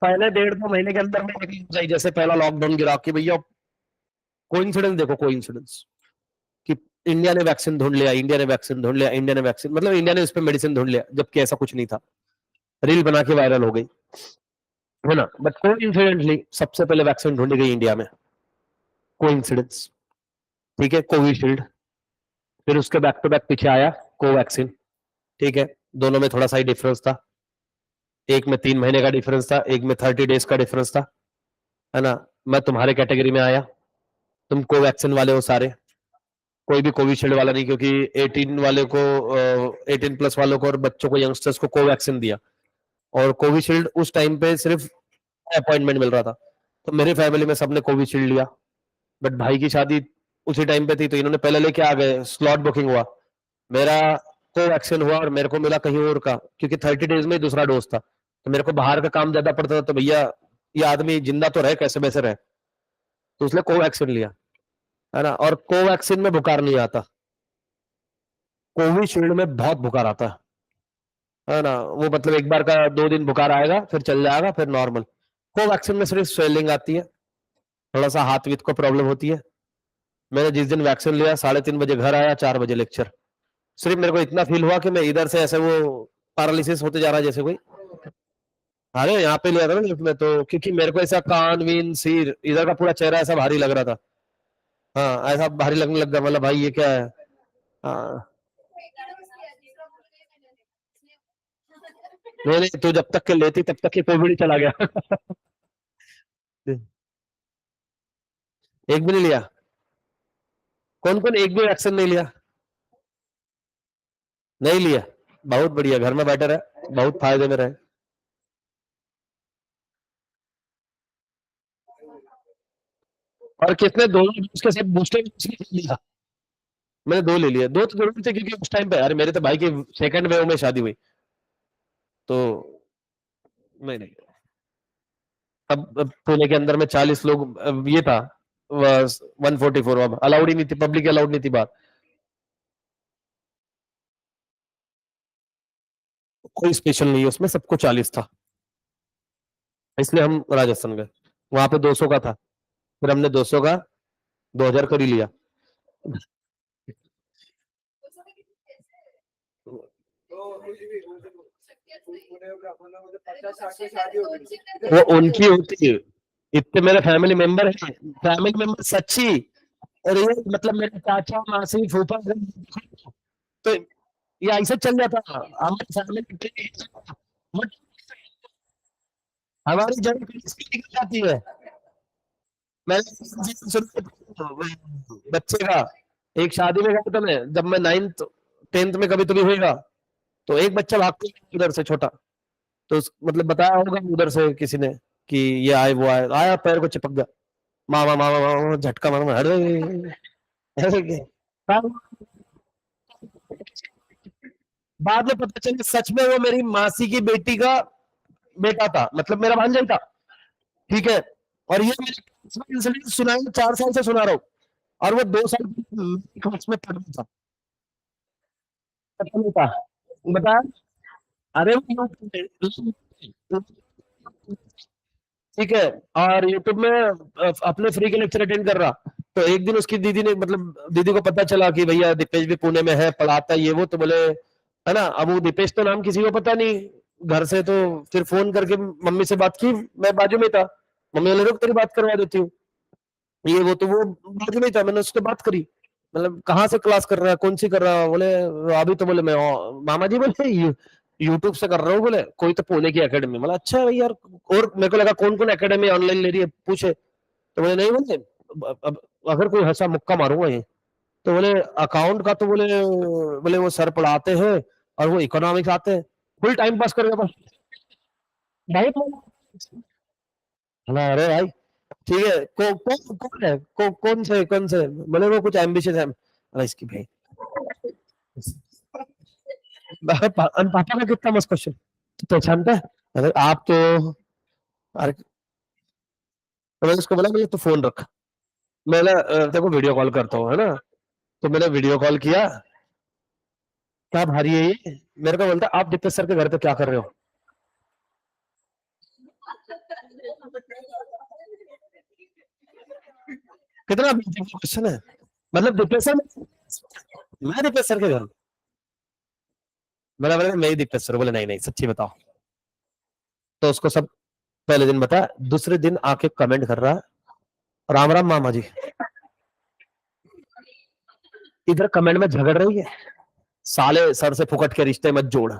पहले 1.5 2 महीने के अंदर में जैसे पहला लॉकडाउन गिरा कि भैया, कोइंसिडेंस देखो, कोइंसिडेंस कि इंडिया ने वैक्सीन ढूंढ लिया, इंडिया ने वैक्सीन ढूंढ लिया, इंडिया ने वैक्सीन, मतलब इंडिया ने उस पर मेडिसिन ढूंढ लिया, जबकि ऐसा कुछ नहीं था. रील बना के वायरल हो गई, है ना. बट कोइंसिडेंटली सबसे पहले वैक्सीन ढूंढी गई इंडिया में. कोइंसिडेंस. ठीक है, कोविशील्ड. फिर उसके बैक टू बैक पीछे आया कोवैक्सीन. ठीक है, दोनों में थोड़ा सा ही डिफरेंस था. एक में 3 महीने का डिफरेंस था, एक में 30 days का डिफरेंस था, है ना. मैं तुम्हारे कैटेगरी में आया, तुम कोवैक्सीन वाले हो सारे, कोई भी कोविशील्ड वाला नहीं, क्योंकि 18 वाले को 18+ वालों को और बच्चों को, यंगस्टर्स को कोवैक्सीन दिया. और कोविशील्ड उस टाइम पे सिर्फ अपॉइंटमेंट मिल रहा था, तो मेरे फैमिली में सबने कोविशील्ड लिया. बट भाई की शादी उसी टाइम पे थी, तो इन्होंने पहले लेके आ गए, स्लॉट बुकिंग हुआ. मेरा कोवैक्सीन हुआ और मेरे को मिला कहीं और का, क्योंकि 30 days में दूसरा डोज था, तो मेरे को बाहर का काम ज्यादा पड़ता था. तो भैया, ये आदमी जिंदा तो रहे, कैसे वैसे रहे, तो उसने कोवैक्सीन लिया, है ना. और कोवैक्सीन में बुखार नहीं आता, कोविशील्ड में बहुत बुखार आता है ना. वो मतलब एक बार का 2 दिन बुखार आएगा, फिर चल जाएगा, फिर नॉर्मल. कोवैक्सीन में सिर्फ स्वेलिंग आती है, थोड़ा सा हाथ वीत को प्रॉब्लम होती है. मैंने जिस दिन वैक्सीन लिया 3:30 बजे घर आया, 4 बजे लेक्चर. सिर्फ मेरे को इतना फील हुआ कि मैं इधर से ऐसे वो पैरालिसिस होते जा रहा है जैसे कोई. अरे यहाँ पे लिया था ना लिफ्ट में, तो क्योंकि मेरे को ऐसा कान वीन सिर इधर का पूरा चेहरा ऐसा भारी लग रहा था. हाँ, ऐसा भारी लगने लग गया, मतलब भाई ये क्या है. हाँ. नहीं नहीं, तू जब तक के लेती तब तक के कोविड ही चला गया. एक भी नहीं लिया? कौन कौन एक भी वैक्सीन नहीं लिया? नहीं लिया. बहुत बढ़िया, घर में बैठे रहे, बहुत फायदे में रहे. और किसने दोनों डोज के साथ बूस्टर लिया? मैंने 2 ले लिए, 2 तो जरूरी थे, क्योंकि उस टाइम पे अरे मेरे तो भाई की सेकंड वेव में शादी हुई, तो नहीं नहीं. अब पुणे के अंदर में 40 लोग, ये था 144, अब अलाउड ही नहीं थी, पब्लिक अलाउड नहीं थी बात. कोई स्पेशल नहीं है उसमें, सबको 40 था, इसलिए हम राजस्थान गए. वहां पे 200 का था, फिर हमने 200 का 2000 कर ही लिया. वो उनकी होती है, इतने मेरे फैमिली मेंबर हैं, फैमिली मेंबर सच्ची. रियल, मतलब मेरे चाचा मासी फूफा, तो ये ऐसे चल जाता. हमारी फैमिली, हमारी जड़ इसकी निकल जाती है. मैंने बच्चे का एक शादी में गया था मैं, जब मैं 9th 10th में, कभी तो भी होएगा, तो एक बच्चा भाग के उधर से छोटा, तो मतलब बताया होगा उधर से किसी ने कि ये आए, वो आए, आया पैर को चिपक गया, मामा मामा मामा, झटका मामा, अरे अरे. बाद में पता चला सच में वो मेरी मासी की बेटी का बेटा था, मतलब मेरा भांजा ही था. ठीक है, और ये मेरे इंसिडेंट सुना है, 4 साल से सुना रहा हूँ, और वो 2 साल क्लास में पढ़ रहा था, पता नहीं था. बता. अरे वो ठीक है, और यूट्यूब में अपने फ्री के लेक्चर अटेंड कर रहा. तो एक दिन उसकी दीदी ने, मतलब दीदी को पता चला कि भैया दीपेश भी पुणे में है, पढ़ाता है ये वो, तो बोले, है ना. अब वो दीपेश तो नाम किसी को पता नहीं घर से, तो फिर फोन करके मम्मी से बात की, मैं बाजू में था, मम्मी बोले रुक तेरी बात करवा देती हूँ. ये वो, तो वो बात नहीं था, मैंने उससे बात करी, मतलब कहाँ से क्लास कर रहा है, कौन सी कर रहा है, बोले अभी तो बोले मैं मामा जी बोले यूट्यूब से कर रहा हूँ, बोले कोई तो पुणे की एकेडमी, मतलब अच्छा है भाई यार। और मेरे को लगा कौन कौन एकेडमी ऑनलाइन ले रही है, पूछे तो बोले नहीं, बोले अब अगर कोई हंसा मुक्का मारूंगा ये, तो बोले अकाउंट का तो बोले बोले वो सर पढ़ाते हैं और वो इकोनॉमिक्स आते हैं, फुल टाइम पास करेगा बस भाई। हाँ, अरे भाई ठीक है, कौन है, कौन से, बोले वो कुछ एम्बिशियस है, अरे इसकी भाई पापा का कितना मस्त क्वेश्चन, तो पहचानता है, अरे आप तो, अरे तो मैंने उसको बोला मुझे तो फोन रख, मैंने देखो वीडियो कॉल करता हूँ है ना, तो मैंने वीडियो कॉल किया, क्या भारी है ये, मेरे को बोलता आप दीपेश सर के घर पे क्या कर रहे हो, कितना क्वेश्चन है, मतलब दीपेश सर, मैं दीपेश सर के घर, मैंने बोला मैं ही दीपेश सर, बोले नहीं नहीं सच्ची बताओ, तो उसको सब पहले दिन बताया, दूसरे दिन आके कमेंट कर रहा है, राम राम मामा जी, इधर कमेंट में झगड़ रही है, साले सर से फुकट के रिश्ते मत जोड़,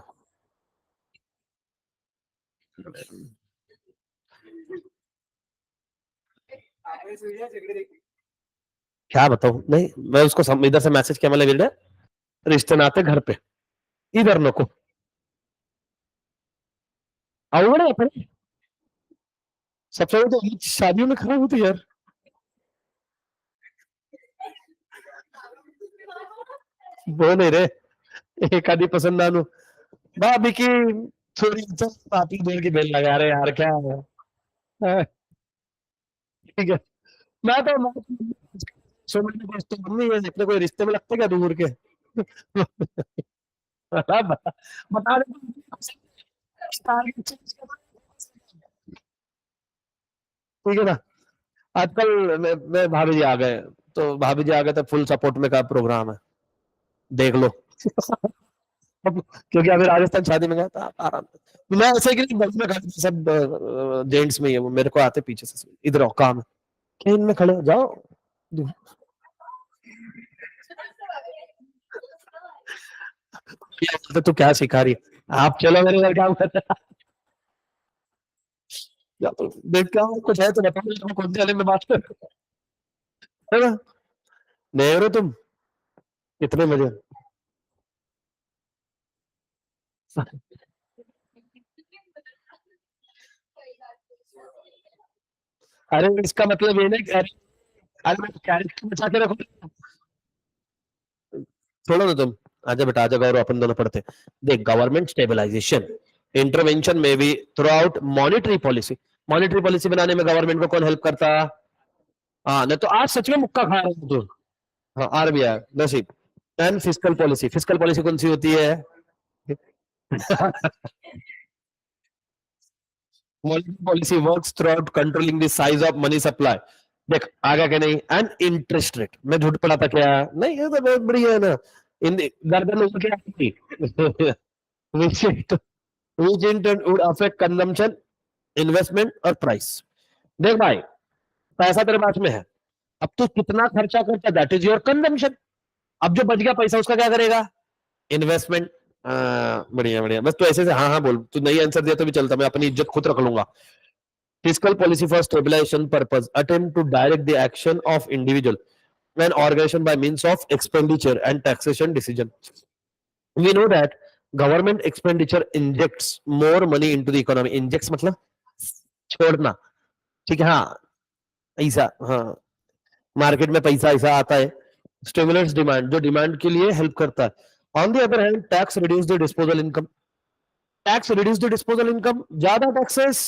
क्या बताऊं, नहीं मैं उसको इधर से मैसेज किया, मतलब रिश्ते नाते घर पे, इधर नको, अवघड है अपने, सबसे बड़ी तो शादियों में खराब होती है यार, वो नहीं रे, एक आधी पसंद आनू भाभी की थोड़ी पापी देर की बेल लगा रहे यार, क्या है हाँ, ठीक है, मैं तो समझ में दोस्तों मम्मी ये अपने कोई रिश्ते में लगते क्या दूर के बता बता दे, ठीक है ना, आजकल भाभी जी आ गए, तो भाभी जी आ गए तो फुल सपोर्ट में का प्रोग्राम है, देख लो क्योंकि अभी राजस्थान शादी में गया था, आराम से मैं ऐसे कि बस में खड़े थे, सब जेंट्स में ही है, वो मेरे को आते पीछे से, इधर आओ काम है, क्या इनमें खड़े हो जाओ, तो तू क्या सिखा रही है, आप चलो मेरे घर काम कर, या तो देख क्या कुछ है तो बताओ, कौन से वाले में बात कर, है ना, नहीं हो रहे तुम, कितने मजे, अरे इसका मतलब ये नहीं, अरे अरे मैं कैरेक्टर बचा के रखो, छोड़ो ना तुम, आजा बेटा आजा, गौरव अपन दोनों पढ़ते, देख गवर्नमेंट स्टेबलाइजेशन इंटरवेंशन में भी through out monetary policy, monetary policy बनाने में गवर्नमेंट को कौन हेल्प करता, हाँ नहीं तो आज सच में मुक्का खा रहे हो तू, हाँ आरबीआई नसीब, and fiscal policy, fiscal policy कौन सी होती है monetary policy works through out controlling the size of money supply, देख आगे के नहीं, एंड इंटरेस्ट रेट, मैं झूठ पड़ा था क्या, नहीं ये तो बहुत बढ़िया है ना, इन गर्दन ऊपर क्या which in turn would affect consumption, investment और प्राइस, देख भाई पैसा तेरे पास में है, अब तू कितना खर्चा करता, दैट इज योर कंजम्पशन, अब जो बच गया पैसा उसका क्या करेगा, इन्वेस्टमेंट, बढ़िया बढ़िया, बस तू ऐसे से हाँ हाँ बोल, तू नहीं आंसर दिया तो भी चलता, मैं अपनी इज्जत खुद रख लूंगा, fiscal policy for stabilization purpose attempt to direct the action of individual and organization by means of expenditure and taxation decision, we know that government expenditure injects more money into the economy, injects मतलब छोड़ना, ठीक है, हाँ ऐसा, हाँ market में पैसा ऐसा आता है, स्टिमुलेट्स डिमांड, जो डिमांड के लिए हेल्प करता है, on the other hand tax reduce the disposal income, tax reduce the disposal income, ज्यादा टैक्सेस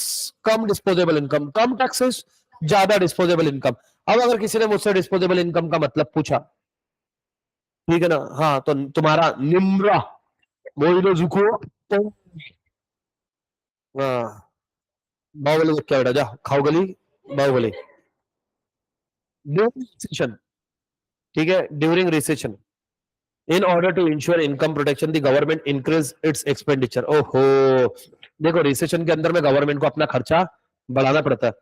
कम डिस्पोजेबल इनकम, कम टैक्सेस ज्यादा डिस्पोजेबल इनकम, अब अगर किसी ने मुझसे डिस्पोजेबल इनकम का मतलब पूछा, ठीक है ना, हाँ तो तुम्हारा निम्रा बोलो जुको, तो हाँ बाहुबली देख क्या बेटा, जा खाओ गली बाहुबली, ड्यूरिंग रिसेशन, ठीक है, during recession in order to ensure income protection the government increase its expenditure, ओहो देखो रिसेशन के अंदर में गवर्नमेंट को अपना खर्चा बढ़ाना पड़ता है,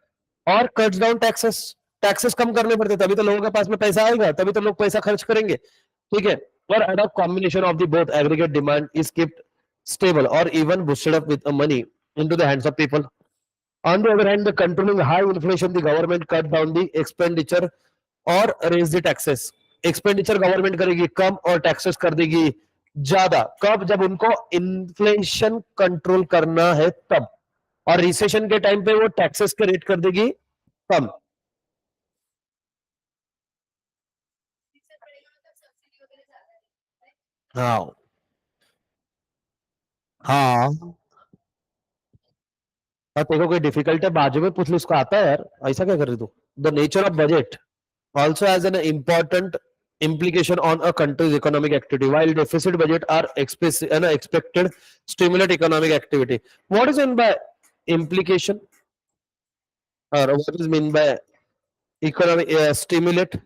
और कट्स डाउन टैक्सेस, टैक्सेस कम करने पड़ते, तभी तो लोगों के पास में पैसा आएगा, तभी तो लोग पैसा खर्च करेंगे, ठीक है। और a combination of the both aggregate demand is kept stable or even boosted up with money into the hands of people. On the other hand, the controlling high inflation, the government cut down the expenditure और raise the taxes. Expenditure government करेगी कम और taxes कर देगी ज्यादा, कब? जब उनको inflation control करना है तब, और रिसेशन के टाइम पे वो टैक्सेस के रेट कर देगी कम। हाँ हाँ, और तेरे को कोई डिफिकल्ट है बाजू में पूछ लो, उसको आता है यार, ऐसा क्या कर रही तू? The nature of budget also has an important implication on a country's economic activity. While deficit budget are expected stimulate economic activity. What is meant by implication, or what is mean by economic stimulate?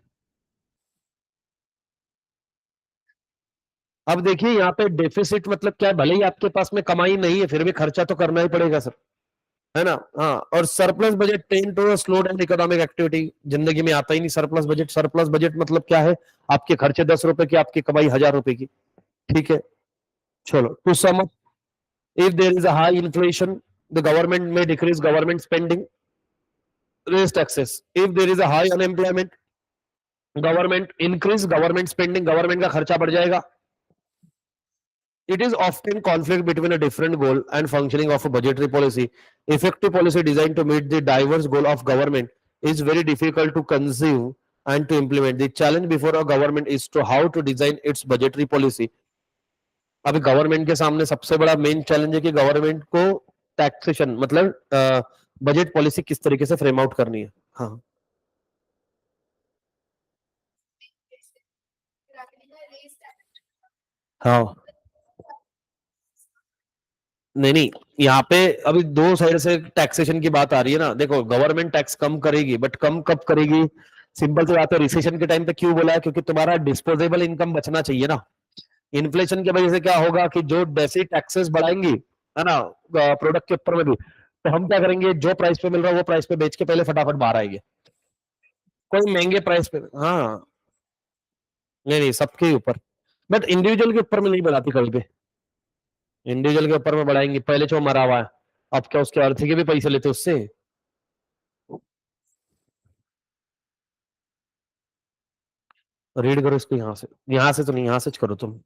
अब देखिए यहाँ पे deficit मतलब क्या है, भले ही आपके पास में कमाई नहीं है फिर भी खर्चा तो करना ही पड़ेगा सर, है ना? हाँ, और surplus budget tend to slow down economic activity, जिंदगी में आता ही नहीं सरप्लस बजट। सरप्लस बजट मतलब क्या है? आपके खर्चे 10 रुपए की, आपकी कमाई 1000 रुपए की, ठीक है। चलो, to sum up, if there is a high inflation, the government may decrease government spending, raise taxes. If there is a high unemployment, government increase government spending, government का खर्चा बढ़ जाएगा। It is often conflict between a different goal and functioning of a budgetary policy. Effective policy designed to meet the diverse goal of government is very difficult to conceive and to implement. The challenge before a government is to how to design its budgetary policy. अभी government के सामने सबसे बड़ा main challenge है कि government को taxation मतलब budget policy किस तरीके से फ्रेम आउट करनी है। हाँ हाँ, नहीं नहीं, यहाँ पे अभी दो साइड से टैक्सेशन की बात आ रही है ना। देखो, गवर्नमेंट टैक्स कम करेगी, बट कम कब करेगी? सिंपल सी बात है, रिसेशन के टाइम पे क्यों बोला है? क्योंकि तुम्हारा डिस्पोजेबल इनकम बचना चाहिए ना। इन्फ्लेशन की वजह से क्या होगा कि जो जैसे टैक्सेस बढ़ाएंगी, है ना, प्रोडक्ट के ऊपर में भी, तो हम क्या करेंगे? जो प्राइस पे मिल रहा है वो प्राइस पे बेच के पहले फटाफट बाहर आएंगे, कोई महंगे प्राइस पे। हाँ, नहीं नहीं, सबके ऊपर, बट इंडिविजुअल के ऊपर में नहीं बढ़ाती कभी भी। इंडिविजुअल के ऊपर में बढ़ाएंगे, पहले जो मरा हुआ है, अब क्या उसके अर्थ के भी पैसे लेते उससे? रीड करो इसको यहाँ से तो नहीं, यहाँ से करो तुम।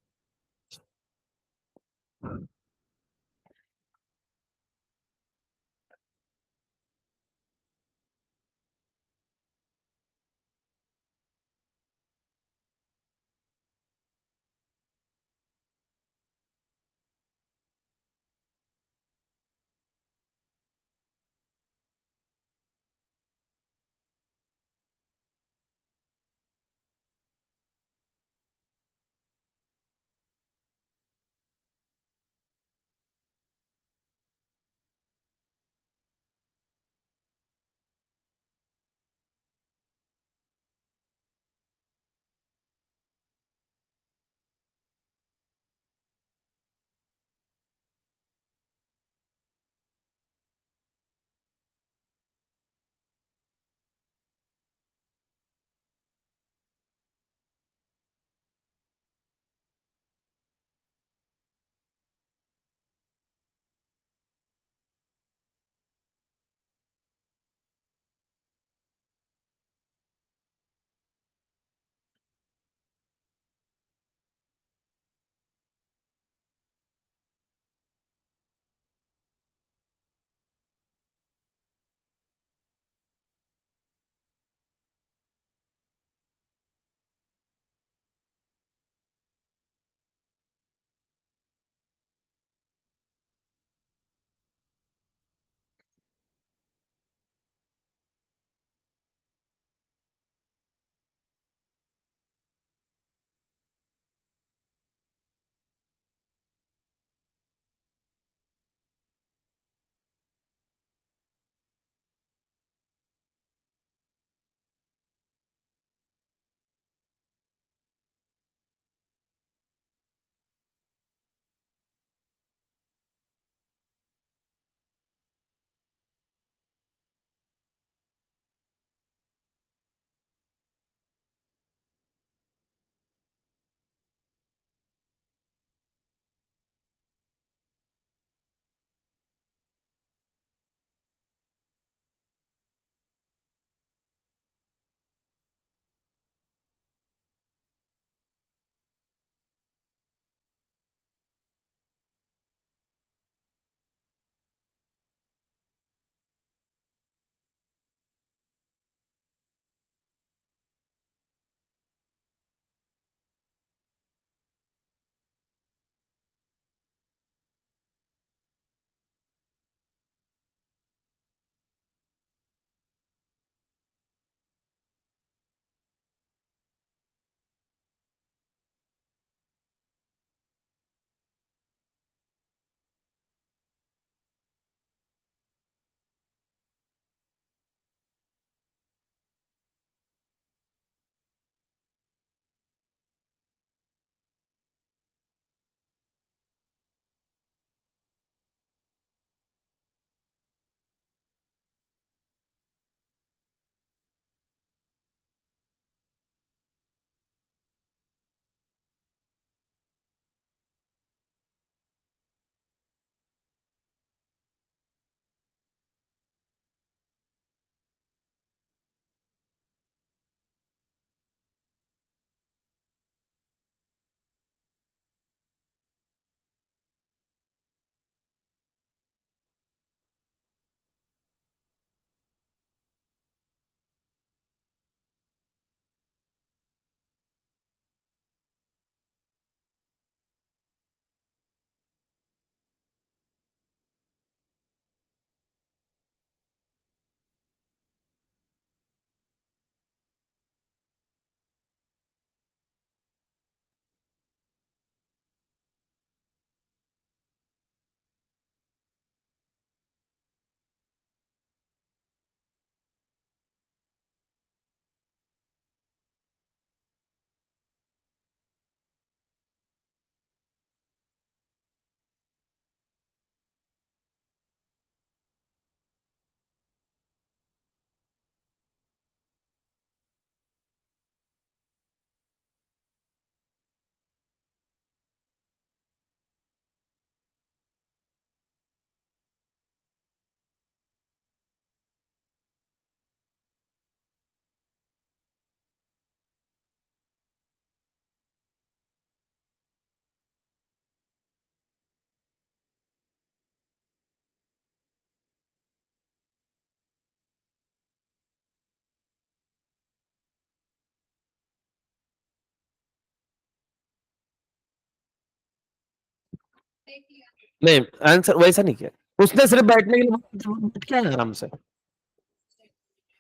नहीं, आंसर वैसा नहीं किया उसने, सिर्फ बैठने के लिए बैठ के आया आराम से।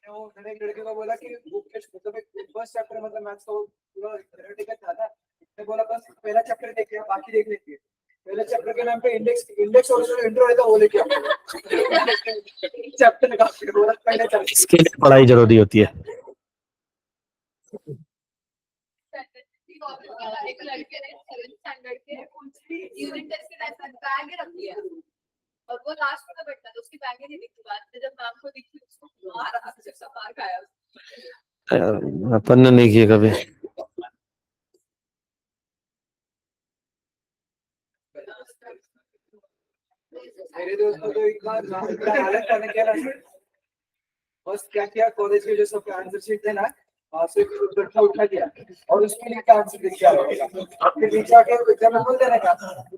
वो मैंने एक लड़के को बोला कि बुक के मतलब एक फर्स्ट चैप्टर मतलब मैथ्स का वो पूरा थ्योरेटिकल था ना, मैं बोला बस पहला चैप्टर देख लिया बाकी देख लेंगे। पहले चैप्टर के नाम पे इंडेक्स और जो इंट्रो रहता है वो लेके आओ चैप्टर का बोला पहले चैप्टर। इसके लिए पढ़ाई जरूरी होती है। एक लड़के ने 7th स्टैंडर्ड के यूनिट टेस्ट के टाइम पर बैग रख दिया और वो लास्ट में बैठा था, उसकी बैग ही नहीं दिखी। बाद में जब मैम को दिखी उसको मार रहा था, जैसा मार खाया। अपन ने नहीं किया कभी। मेरे दोस्त को तो एक बार हालत करने के लिए बस क्या किया, कॉलेज के जो सब आंसर शीट थे ना वहां से गट्ठा उठा दिया और उसके लिए क्या आंसर लिख दिया। फिर नीचे आके एग्जाम में बोल देने का,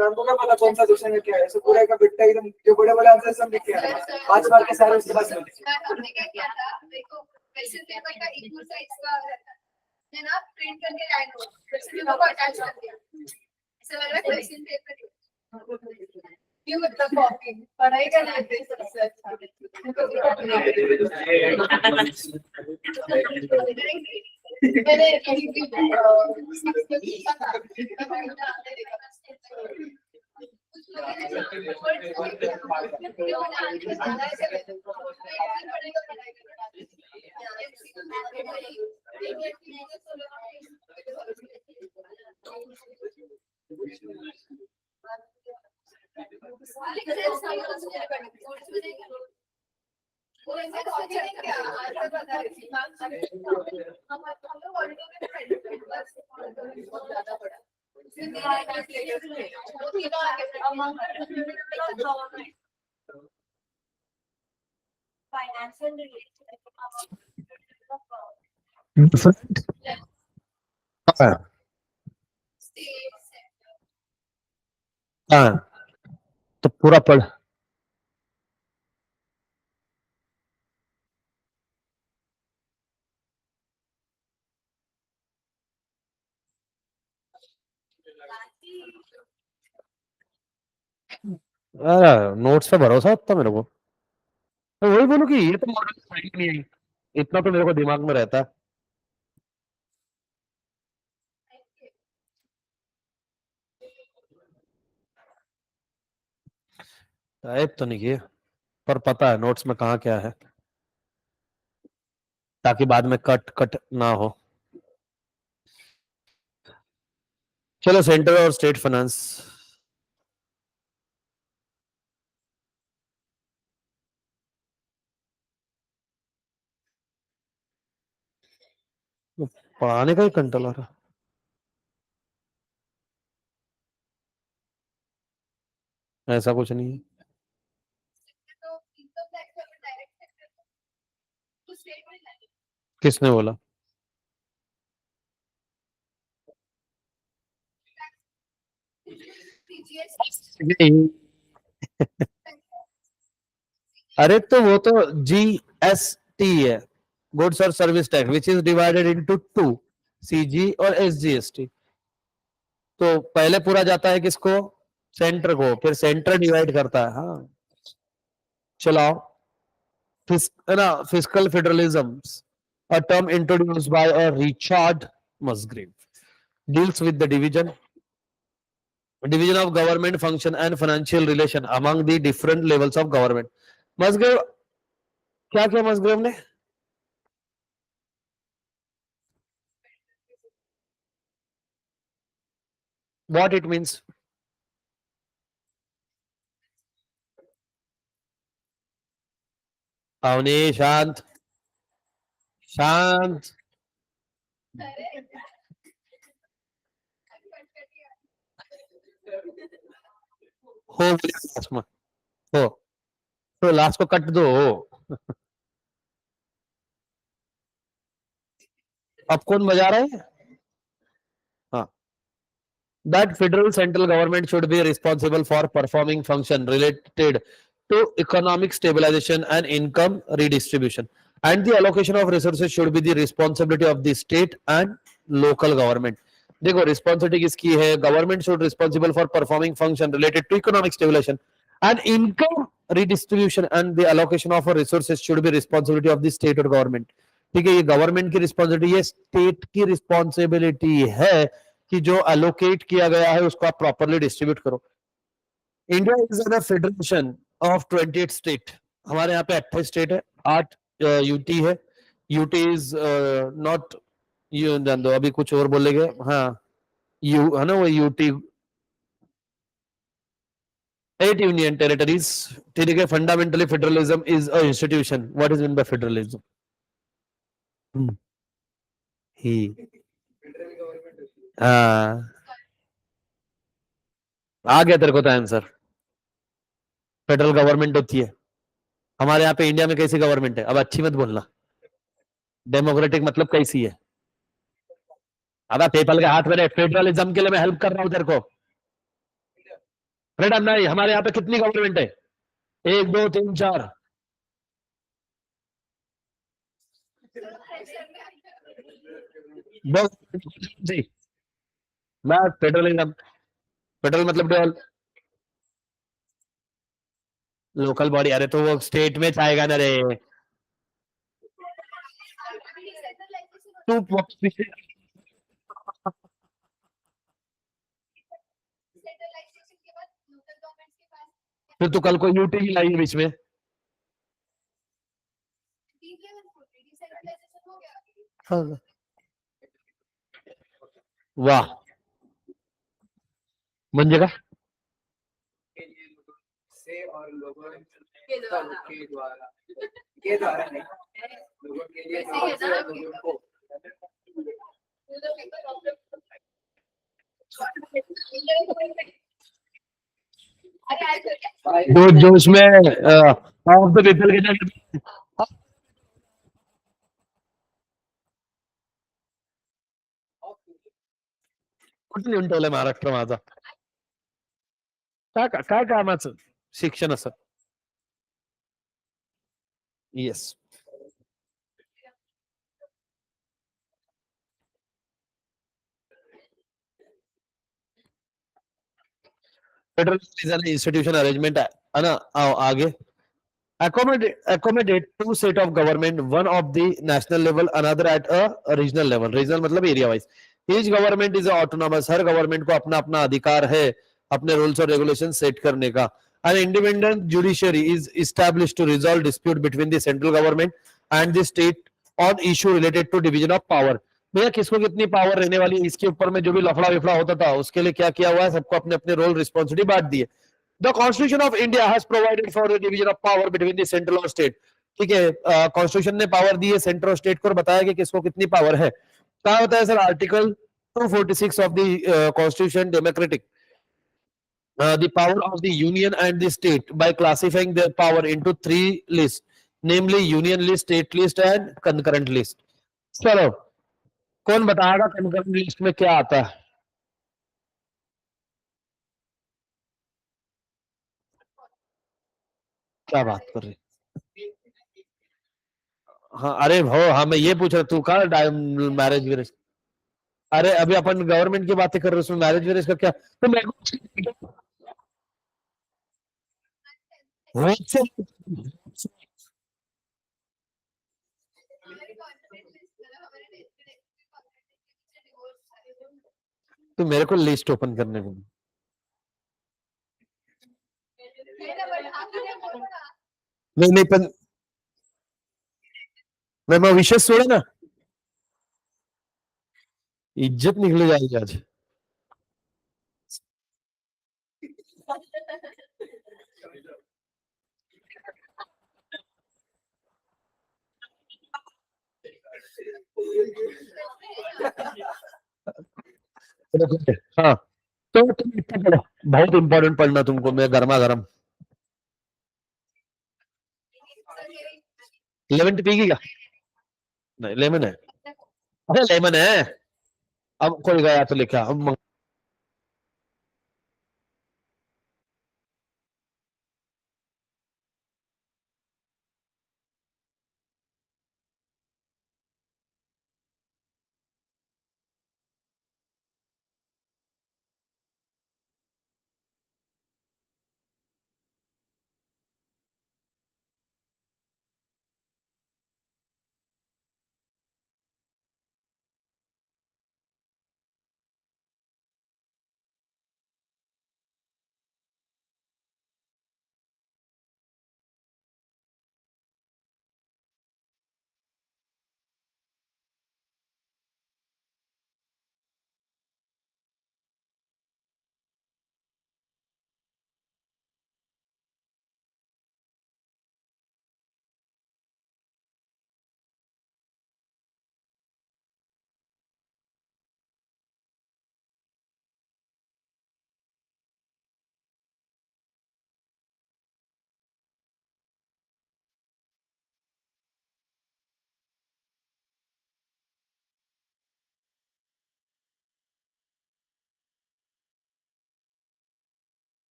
मैम को क्या पता कौन सा क्वेश्चन है क्या है, ऐसे पूरा का बिट्टा एकदम जो बड़े बड़े आंसर सब लिख के आया 5 बार के सारे उसके पास मिले। हमने क्या किया था, देखो क्वेश्चन पेपर का इक्वल साइज का रहता है ना, प्रिंट करके लाइन हो क्वेश्चन पेपर को अटैच कर दिया, ऐसा लग रहा है क्वेश्चन पेपर क्यों मतलब कॉपी पढ़ाई का नहीं दे सबसे अच्छा। मैंने हाँ, तो पूरा पढ़। नोट्स पे भरोसा होता मेरे को, मैं वही बोलूं कि ये तो मॉडल साइड नहीं आई, इतना तो मेरे को दिमाग में रहता है। टाइप तो नहीं किया पर पता है नोट्स में कहाँ क्या है, ताकि बाद में कट कट ना हो। चलो, सेंटर और स्टेट फाइनेंस। पढ़ाने का ही कंट्रोल आ रहा, ऐसा कुछ नहीं है। किसने बोला? अरे तो वो तो GST है, गुड्स और service tax, which is divided into 2, CG और SGST। तो पहले पूरा जाता है किसको? सेंटर को, फिर सेंटर डिवाइड करता है। हाँ, चलाओ। Fiscal federalism, a term introduced by Richard Musgrave, deals with the division of government function and financial relation among the different levels of government. Musgrave, क्या किया Musgrave ने? What it means? अवनी, शांत शांत। हो लास्ट में, हो तो लास्ट को कट दो। अब कौन बजा रहा है? हाँ, that federal central government should be responsible for performing function related to economic stabilization and income redistribution, and the allocation of resources should be the responsibility of the state and local government. देखो responsibility किसकी है, government should responsible for performing function related to economic stabilization and income redistribution and the allocation of resources should be responsibility of the state और government. ठीक है, ये government की responsibility, ये state की रिस्पॉन्सिबिलिटी है कि जो अलोकेट किया गया है उसको आप प्रॉपरली डिस्ट्रीब्यूट करो। India is an federation of 28 state. हमारे यहाँ पे 28 स्टेट है, 8 यूटी है। यूटी इज नॉट, यू जान दो, अभी कुछ और बोलेंगे। हाँ, यू है ना, वो यूटी 8 union territories। ठीक है, fundamentally federalism is a institution. What is mean by federalism? ही, हाँ, आ गया तेरे को तो आंसर। फेडरल गवर्नमेंट होती है हमारे यहाँ पे। इंडिया में कैसी गवर्नमेंट है? अब अच्छी मत बोलना। डेमोक्रेटिक मतलब कैसी है? अब पेपल के हाथ में फेडरलिज्म के लिए मैं हेल्प कर रहा हूं तेरे को। फ्रीडम नहीं, हमारे यहाँ पे कितनी गवर्नमेंट है? 1 2 3 4। दो जी। मैं फेडरलिज्म, फेडरल मतलब डेवल लोकल बॉडी। अरे तो वो स्टेट में चाहेगा ना रे। तू सेंट्रलाइजेशन के बाद लोकल गवर्नमेंट्स के पास फिर तू कल को यूटी ही लाई बीच में। डिसेंट्रलाइजेशन हो गया। हाँ। वाह, म्हणजे का? से और लोगों के द्वारा। के द्वारा नहीं, लोगों के लिए, वैसे ही है ना? लोगों को। अरे आज करके जो जो उसमें ऑफ द पीपल के जगह कुठली उंटवलंय महाराष्ट्र माझा? काय कामाचं शिक्षण असं? येस, फेडरल इंस्टीट्यूशन अरेंजमेंट है ना। आओ आगे। accommodate two set of government, one of the national level, another at a regional level। regional मतलब area wise. each government is autonomous। Her government को अपना अपना अधिकार है अपने रूल्स और रेगुलेशन सेट करने का। an independent judiciary is established to resolve dispute between the central government and the state on issue related to division of power। भैया किसको कितनी पावर रहने वाली है, इसके ऊपर में जो भी लफड़ा विफड़ा होता था उसके लिए क्या किया हुआ है, सबको अपने अपने रोल रिस्पॉन्सिबिलिटी बांट दी है। The Constitution of India has provided for the division of power between the central और state। ठीक है, कॉन्स्टिट्यूशन ने पावर दी है सेंट्रल और स्टेट को और बताया कि किसको कितनी पावर है। क्या होता है sir? Article 246 of the constitution democratic the power of the union and the state by classifying their power into 3 lists, namely union list, state list and concurrent list। चलो, कौन बताएगा concurrent list में क्या आता है? क्या बात कर रही? हाँ, अरे हो, हाँ मैं ये पूछ रहा, तू कहा मैरिज वेरिज? अरे अभी अपन गवर्नमेंट की बातें कर रहे हैं, उसमें मैरिज वेरिज का क्या? तो मेरे को हमारे गवर्नमेंट लिस्ट हमारे डिवोर्स सारे तो मेरे को लिस्ट ओपन करने को मेरा बट आपने बोला नहीं नहीं पण मैं विशेष छोड़ा ना, इज्जत निकल जाएगी आज। हाँ, तो तुम इतना पढ़ो, बहुत इंपॉर्टेंट पढ़ना तुमको, मैं गर्मा गर्म। लेमन टी पीगी क्या? नहीं, लेमन है। अरे लेमन है, अब कोई गया तो लिखा अब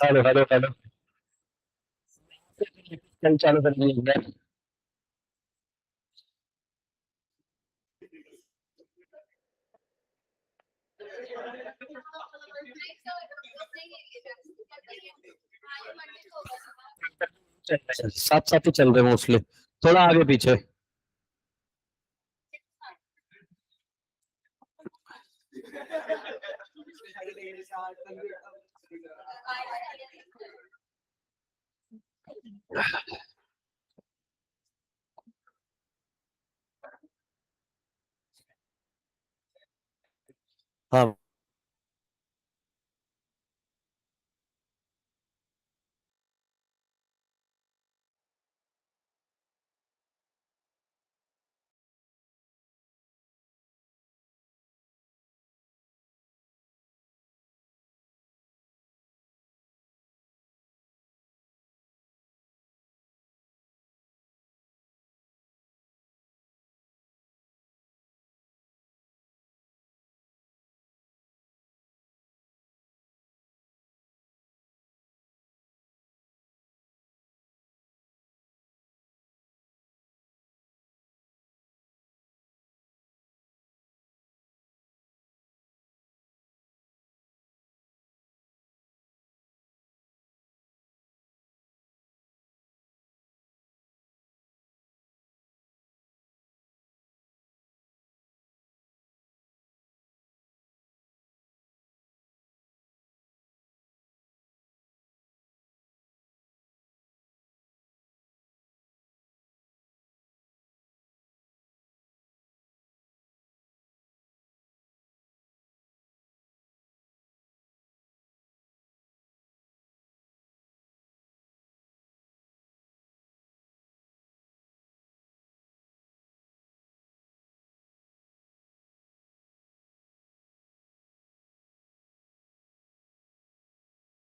हेलो हेलो हेलो, कल चालू कर दिए। साथ साथ ही चल रहे मोस्टली, थोड़ा आगे पीछे।